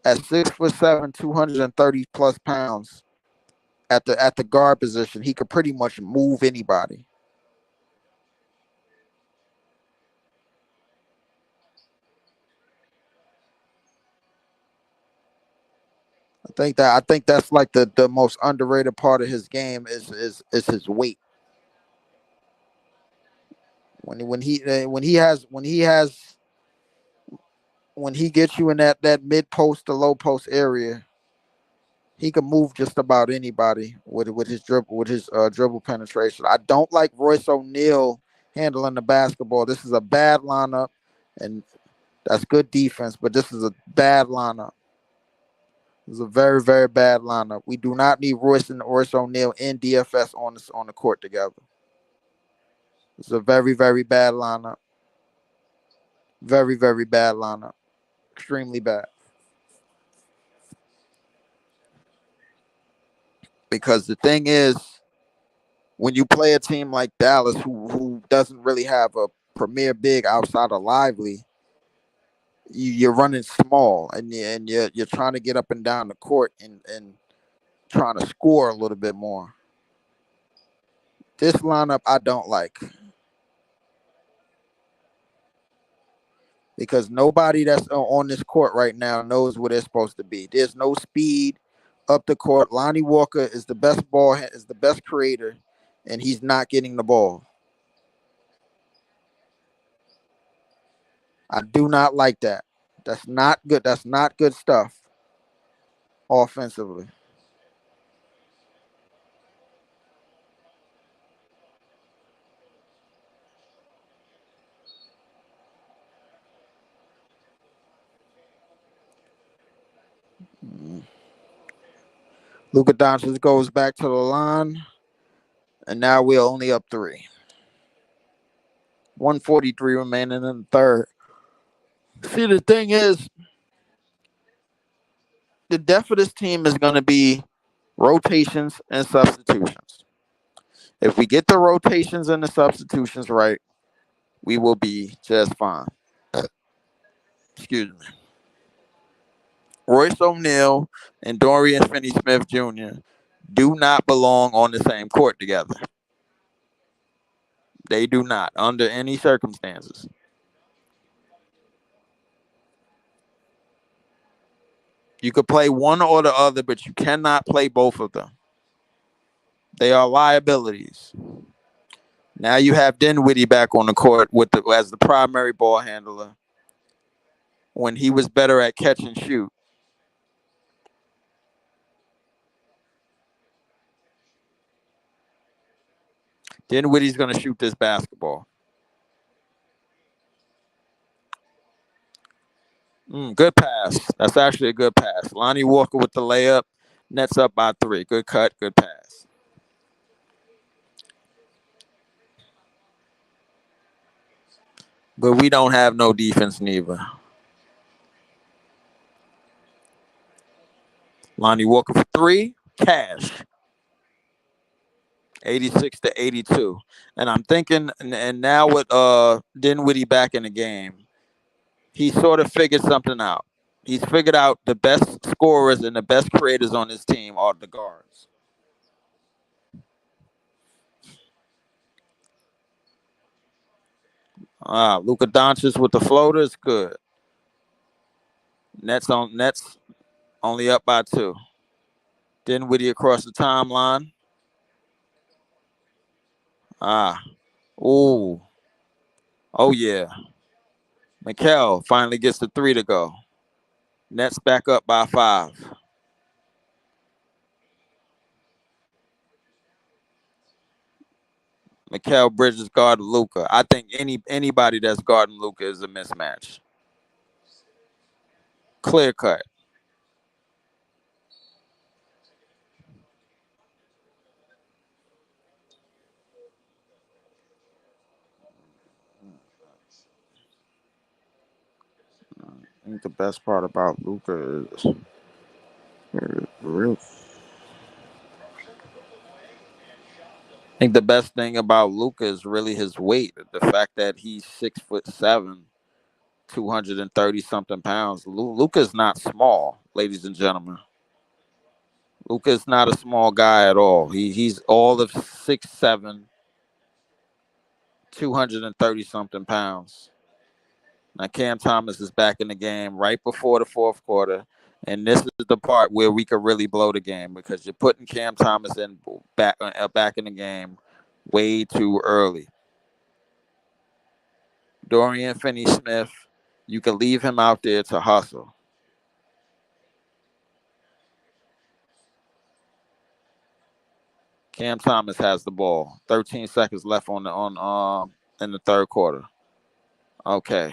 At 6'7", 230 plus pounds, at the guard position, he could pretty much move anybody. I think that's like the most underrated part of his game is his weight. When he gets you in that mid post to low post area, he can move just about anybody with his dribble penetration. I don't like Royce O'Neal handling the basketball. This is a bad lineup, and that's good defense, but this is a bad lineup. This is a very very bad lineup. We do not need Royce O'Neal and DFS on the court together. It's a very very bad lineup. Very very bad lineup. Extremely bad. Because the thing is, when you play a team like Dallas, who doesn't really have a premier big outside of Lively, you're running small and you're trying to get up and down the court and trying to score a little bit more. This lineup I don't like because nobody that's on this court right now knows where they're supposed to be. There's no speed up the court. Lonnie Walker is the best creator, and he's not getting the ball. I do not like that. That's not good. That's not good stuff offensively. Mm. Luka Doncic goes back to the line, and now we're only up three. 143 remaining in the third. See, the thing is, the depth of this team is going to be rotations and substitutions. If we get the rotations and the substitutions right, we will be just fine. Excuse me. Royce O'Neal and Dorian Finney-Smith Jr. do not belong on the same court together. They do not, under any circumstances. You could play one or the other, but you cannot play both of them. They are liabilities. Now you have Dinwiddie back on the court as the primary ball handler when he was better at catch and shoot. Dinwiddie's going to shoot this basketball. Good pass. That's actually a good pass. Lonnie Walker with the layup. Nets up by 3. Good cut. Good pass. But we don't have no defense neither. Lonnie Walker for three. Cash. 86 to 82. And I'm thinking, and now with Dinwiddie back in the game, he sort of figured something out. He's figured out the best scorers and the best creators on his team are the guards. Luka Doncic with the floater is good. Nets only up by two. Dinwiddie across the timeline. Ah, ooh, oh yeah. Mikel finally gets the three to go. Nets back up by five. Mikel Bridges guarding Luka. I think anybody that's guarding Luka is a mismatch. Clear cut. I think the best part about Luka is real. I think the best thing about Luka is really his weight. The fact that he's 6'7", 230 something pounds. Luka's not small, ladies and gentlemen. Luka's not a small guy at all. He's all of 6'7", 230 something pounds. Now Cam Thomas is back in the game right before the fourth quarter, and this is the part where we could really blow the game because you're putting Cam Thomas in back in the game way too early. Dorian Finney-Smith, you can leave him out there to hustle. Cam Thomas has the ball. 13 seconds left on in the third quarter. Okay.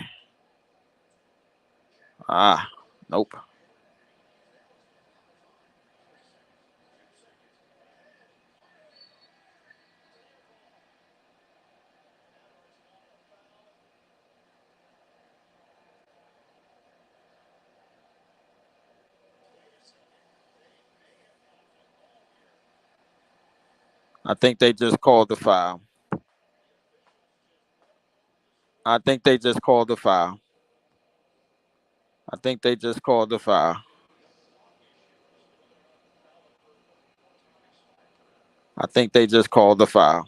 Nope. I think they just called the foul. I think they just called the foul. I think they just called the foul. I think they just called the foul.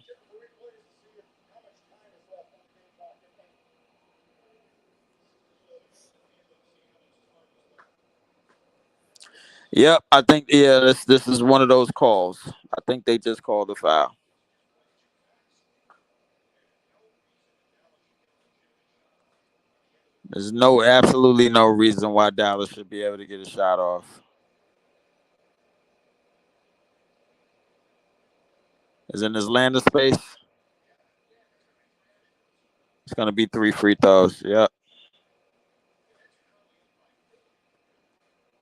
Yep, I think this is one of those calls. I think they just called the foul. There's absolutely no reason why Dallas should be able to get a shot off. Is in his land of space. It's gonna be three free throws. Yep.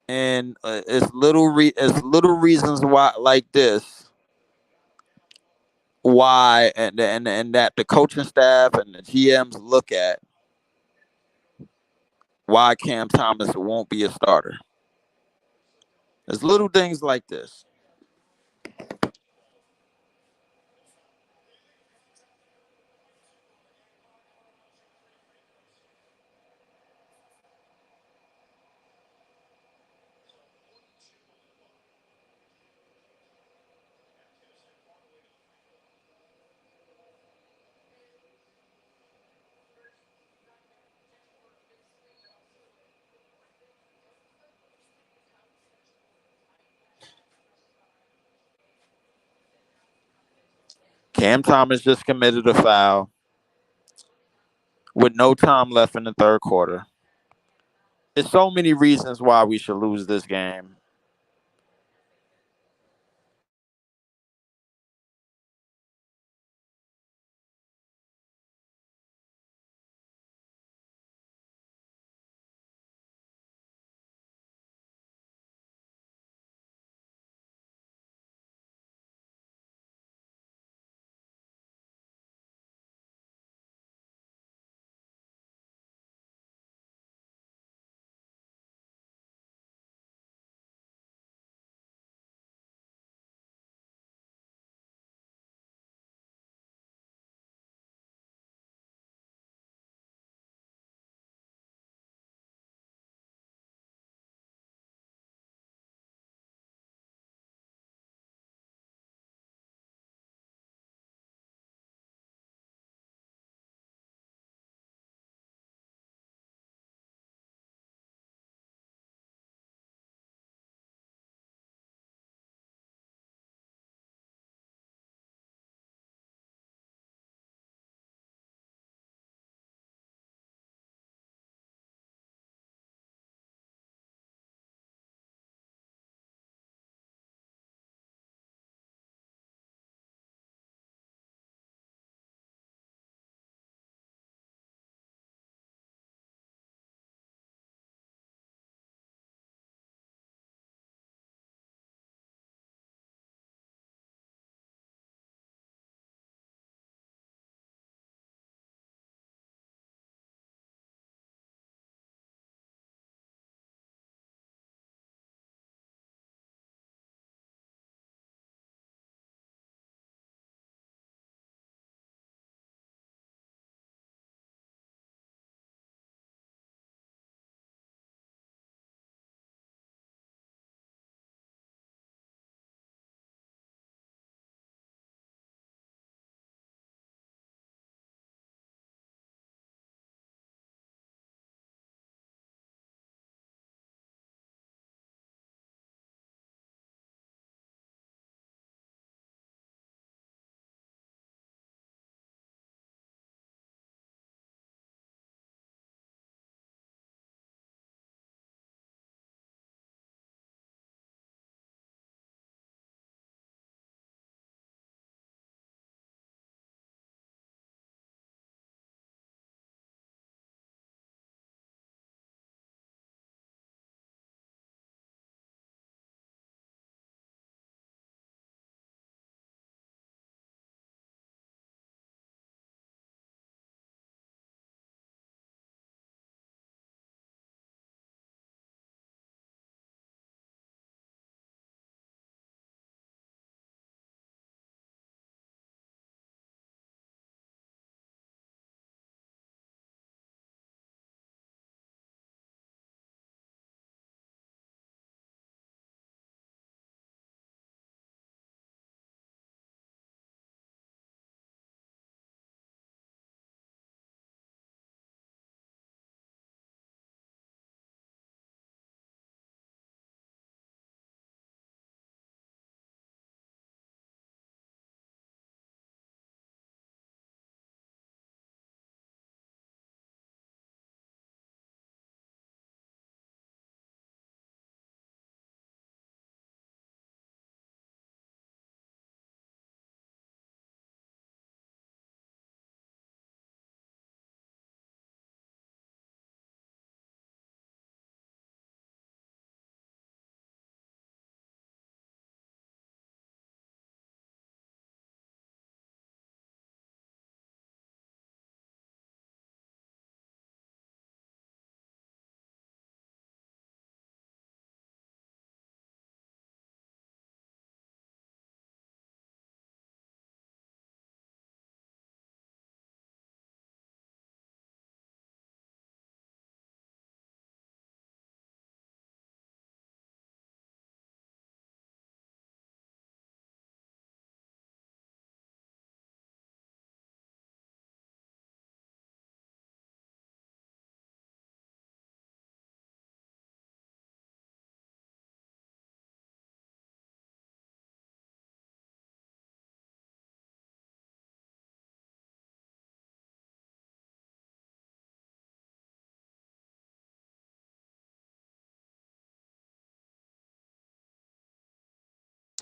And it's little reasons why like this why and that the coaching staff and the GMs look at why Cam Thomas won't be a starter. There's little things like this. Cam Thomas just committed a foul with no time left in the third quarter. There's so many reasons why we should lose this game.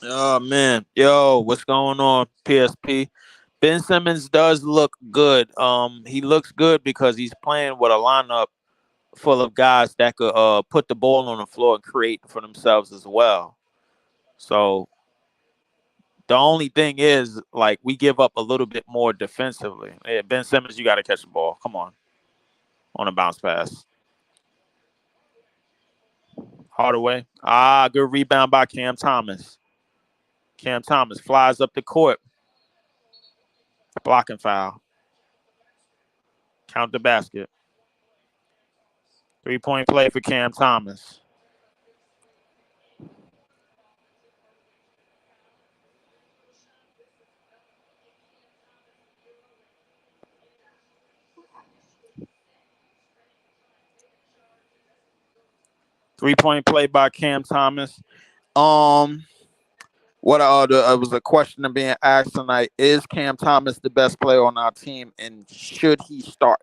Oh man, yo, what's going on, PSP? Ben Simmons does look good. He looks good because he's playing with a lineup full of guys that could put the ball on the floor and create for themselves as well. So the only thing is, like, we give up a little bit more defensively. Yeah, Ben Simmons, you got to catch the ball. Come on a bounce pass. Hardaway. Good rebound by Cam Thomas. Cam Thomas flies up the court, blocking foul. Count the basket. 3-point play for Cam Thomas. 3-point play by Cam Thomas. Um, it was a question being asked tonight: is Cam Thomas the best player on our team, and should he start?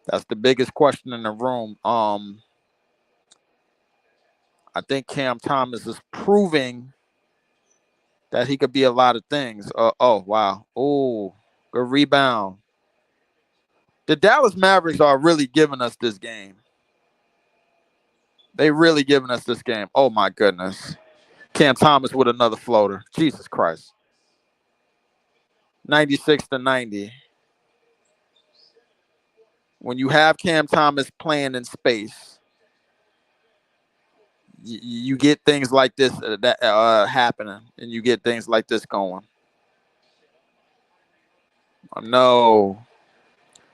That's the biggest question in the room. I think Cam Thomas is proving that he could be a lot of things. Oh wow. Oh, good rebound. The Dallas Mavericks are really giving us this game. They really giving us this game. Oh my goodness. Cam Thomas with another floater. Jesus Christ. 96-90. When you have Cam Thomas playing in space, you get things like this that happening, and you get things like this going. Oh, no,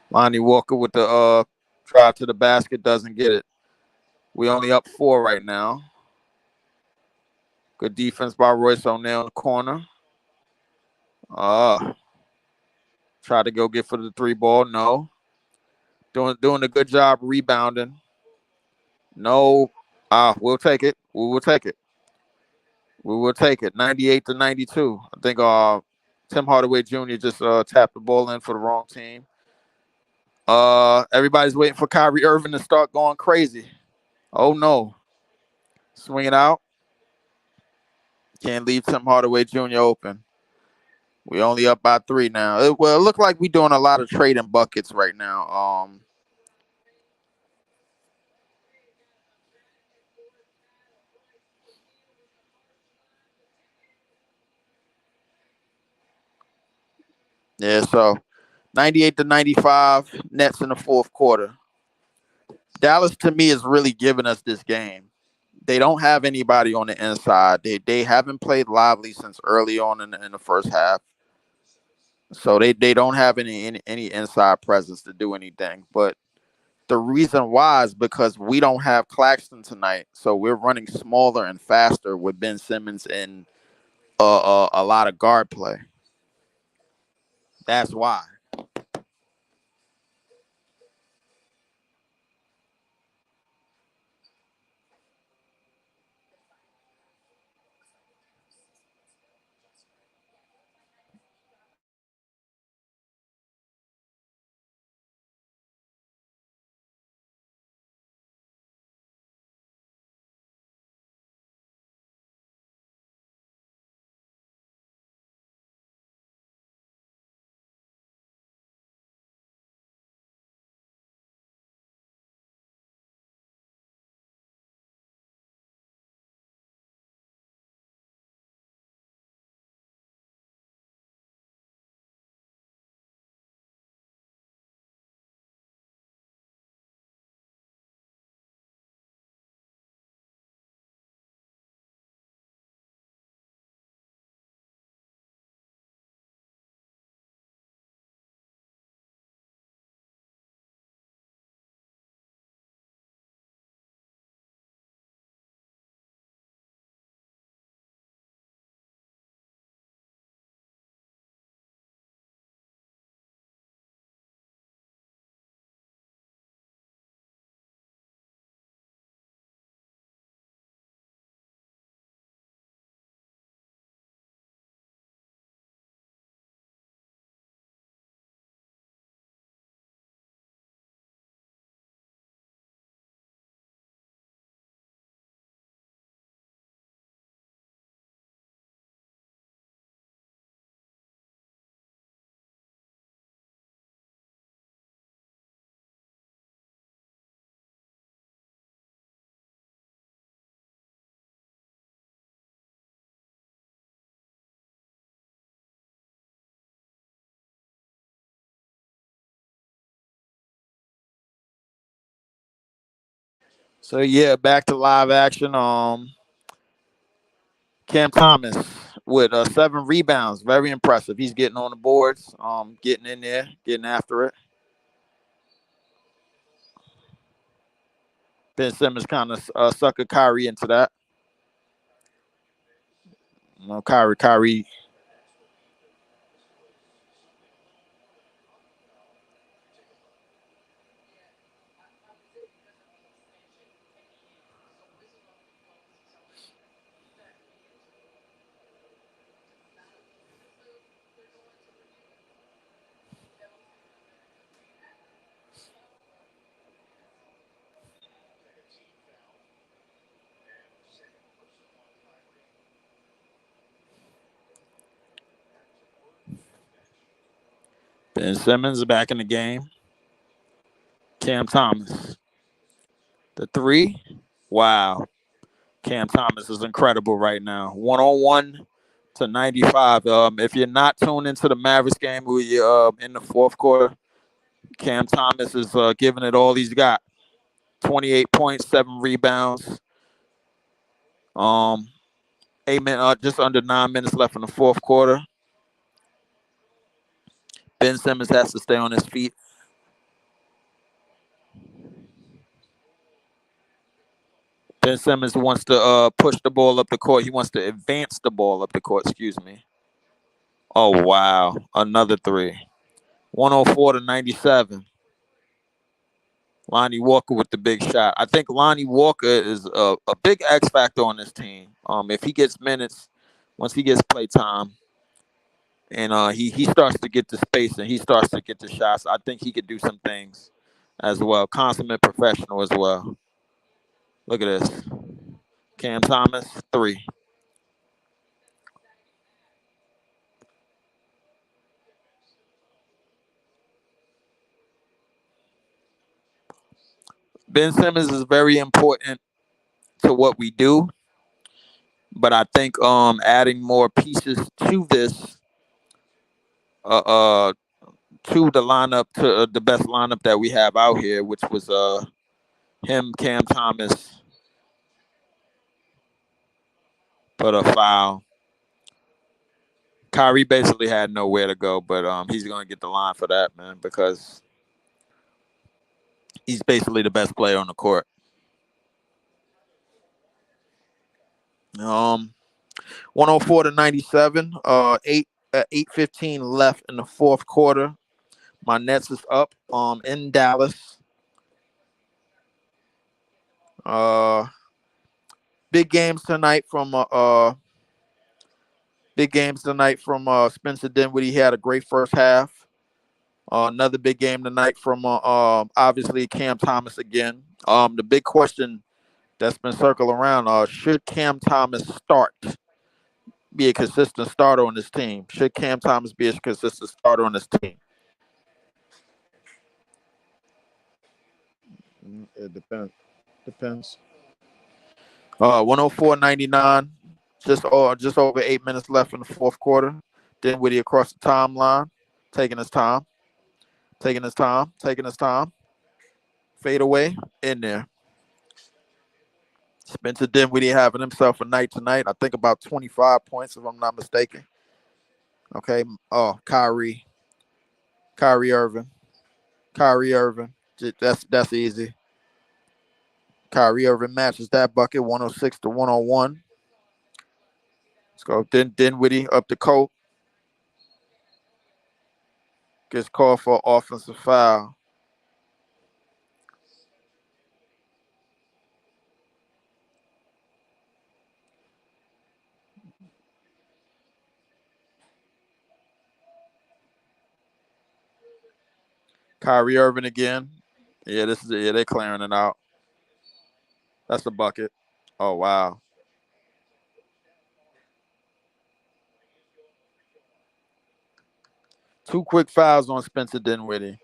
Lonnie Walker with the drive to the basket doesn't get it. We only up 4 right now. Good defense by Royce O'Neal in the corner. Uh, Try to go get for the 3 ball. No, doing a good job rebounding. No, we'll take it. We will take it. We will take it. 98-92. I think Tim Hardaway Jr. just tapped the ball in for the wrong team. Everybody's waiting for Kyrie Irving to start going crazy. Oh no. Swing it out. Can't leave Tim Hardaway Jr. open. We only up by 3 now. It look like we doing a lot of trading buckets right now. Yeah, so 98-95, Nets in the fourth quarter. Dallas to me is really giving us this game. They don't have anybody on the inside. They haven't played lively since early on in the first half. So they don't have any inside presence to do anything. But the reason why is because we don't have Claxton tonight. So we're running smaller and faster with Ben Simmons and a lot of guard play. That's why. So yeah, back to live action. Cam Thomas with 7 rebounds, very impressive. He's getting on the boards, getting in there, getting after it. Ben Simmons kind of suckered Kyrie into that. Kyrie. Ben Simmons back in the game. Cam Thomas, the three. Wow, Cam Thomas is incredible right now. 101 to 95. If you're not tuned into the Mavericks game, we in the fourth quarter, Cam Thomas is giving it all he's got. 28 points, 7 rebounds. Um, 8 minutes, just under 9 minutes left in the fourth quarter. Ben Simmons has to stay on his feet. Ben Simmons wants to push the ball up the court. He wants to advance the ball up the court. Excuse me. Oh wow, another three. 104 to 97. Lonnie Walker with the big shot. I think Lonnie Walker is a big X factor on this team. If he gets minutes, once he gets play time, and he starts to get the space and he starts to get the shots, I think he could do some things as well. Consummate professional as well. Look at this. Cam Thomas, three. Ben Simmons is very important to what we do, but I think adding more pieces to this uh, uh to the lineup, to the best lineup that we have out here, which was him, Cam Thomas, put a foul. Kyrie basically had nowhere to go, but he's gonna get the line for that, man, because he's basically the best player on the court. Um, 104 to 97. 8:15 left in the fourth quarter. My Nets is up. In Dallas. Uh, big games tonight from big games tonight from Spencer Dinwiddie. He had a great first half. Another big game tonight from obviously Cam Thomas again. The big question that's been circling around: should Cam Thomas be a consistent starter on this team? Should Cam Thomas be a consistent starter on this team? It depends. Depends. 104.99. Just over 8 minutes left in the fourth quarter. Dinwiddie across the timeline, taking his time, taking his time, taking his time. Fade away in there. Spencer Dinwiddie having himself a night tonight. I think about 25 points, if I'm not mistaken. Okay. Oh, Kyrie Irving, Kyrie Irving. That's easy. Kyrie Irving matches that bucket, 106 to 101. Let's go. Dinwiddie up the coat, gets called for offensive foul. Kyrie Irving again. Yeah, this is it. Yeah, they're clearing it out. That's the bucket. Oh wow. Two quick fouls on Spencer Dinwiddie.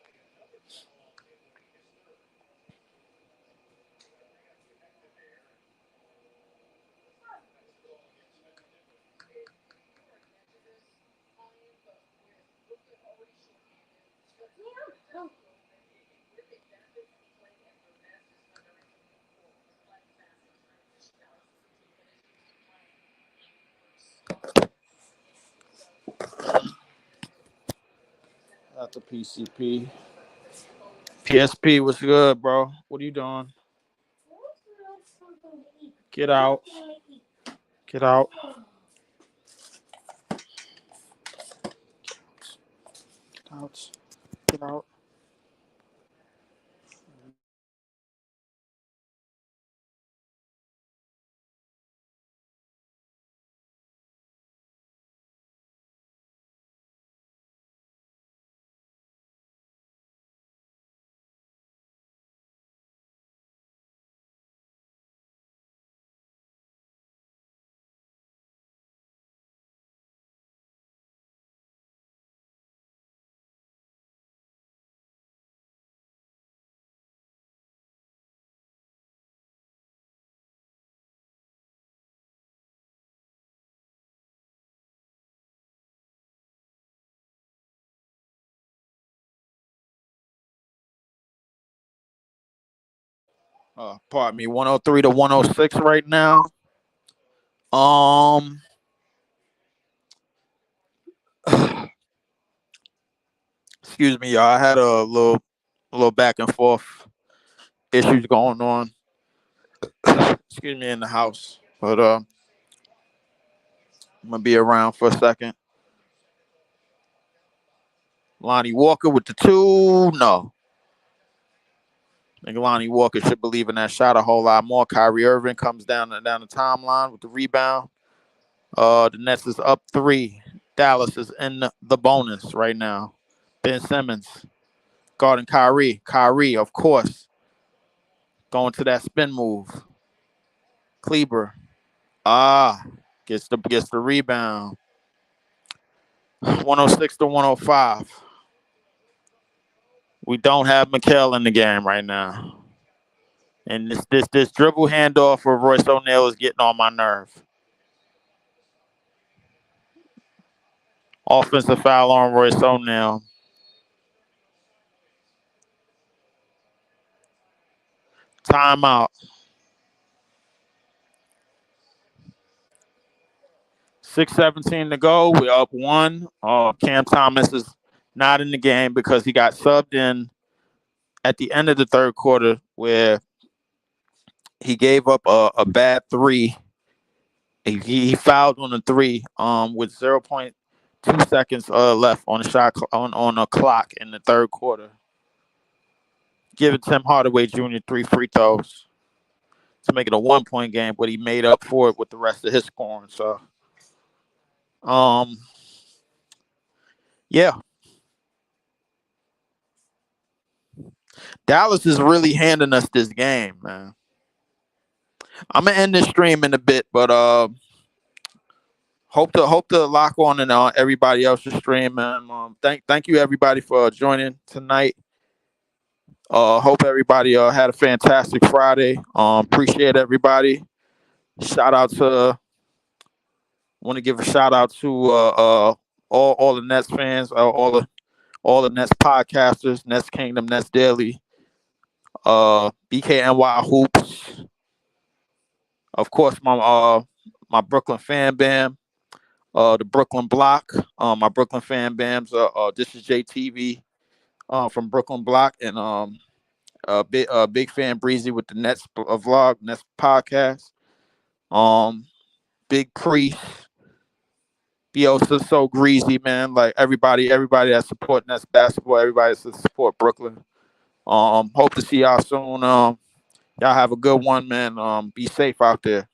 to PCP. PSP, what's good, bro? What are you doing? Get out. Get out. Get out. Get out. Pardon me, 103 to 106 right now. Um, excuse me, y'all. I had a little back and forth issues going on. Excuse me, in the house, but I'm gonna be around for a second. Lonnie Walker with the two. No, I think Lonnie Walker should believe in that shot a whole lot more. Kyrie Irving comes down the timeline with the rebound. The Nets is up three. Dallas is in the bonus right now. Ben Simmons guarding Kyrie. Kyrie, of course, going to that spin move. Kleber, ah, gets the rebound. 106 to 105. We don't have McHale in the game right now. And this dribble handoff for Royce O'Neal is getting on my nerve. Offensive foul on Royce O'Neal. Timeout. 6:17 to go. We're up one. Cam Thomas is not in the game because he got subbed in at the end of the third quarter where he gave up a bad three. He fouled on the three with 0.2 seconds left on the shot on a clock in the third quarter. Giving Tim Hardaway Jr. three free throws to make it a 1 point game, but he made up for it with the rest of his scoring. So, um, yeah, Dallas is really handing us this game, man. I'm gonna end this stream in a bit, but hope to lock on and everybody else's stream, man. Thank you everybody for joining tonight. Hope everybody had a fantastic Friday. Appreciate everybody. Shout out to Want to give a shout out to all the Nets fans, all the Nets podcasters, Nets Kingdom, Nets Daily, BKNY Hoops, of course my Brooklyn fan bam, the Brooklyn Block, my Brooklyn fan bams. This is JTV from Brooklyn Block, and big fan Breezy with the Nets vlog, Nets podcast. Um, Big Priest, Biosa so greasy, man. Like everybody that support Nets basketball, everybody that support Brooklyn. Hope to see y'all soon. Y'all have a good one, man. Be safe out there.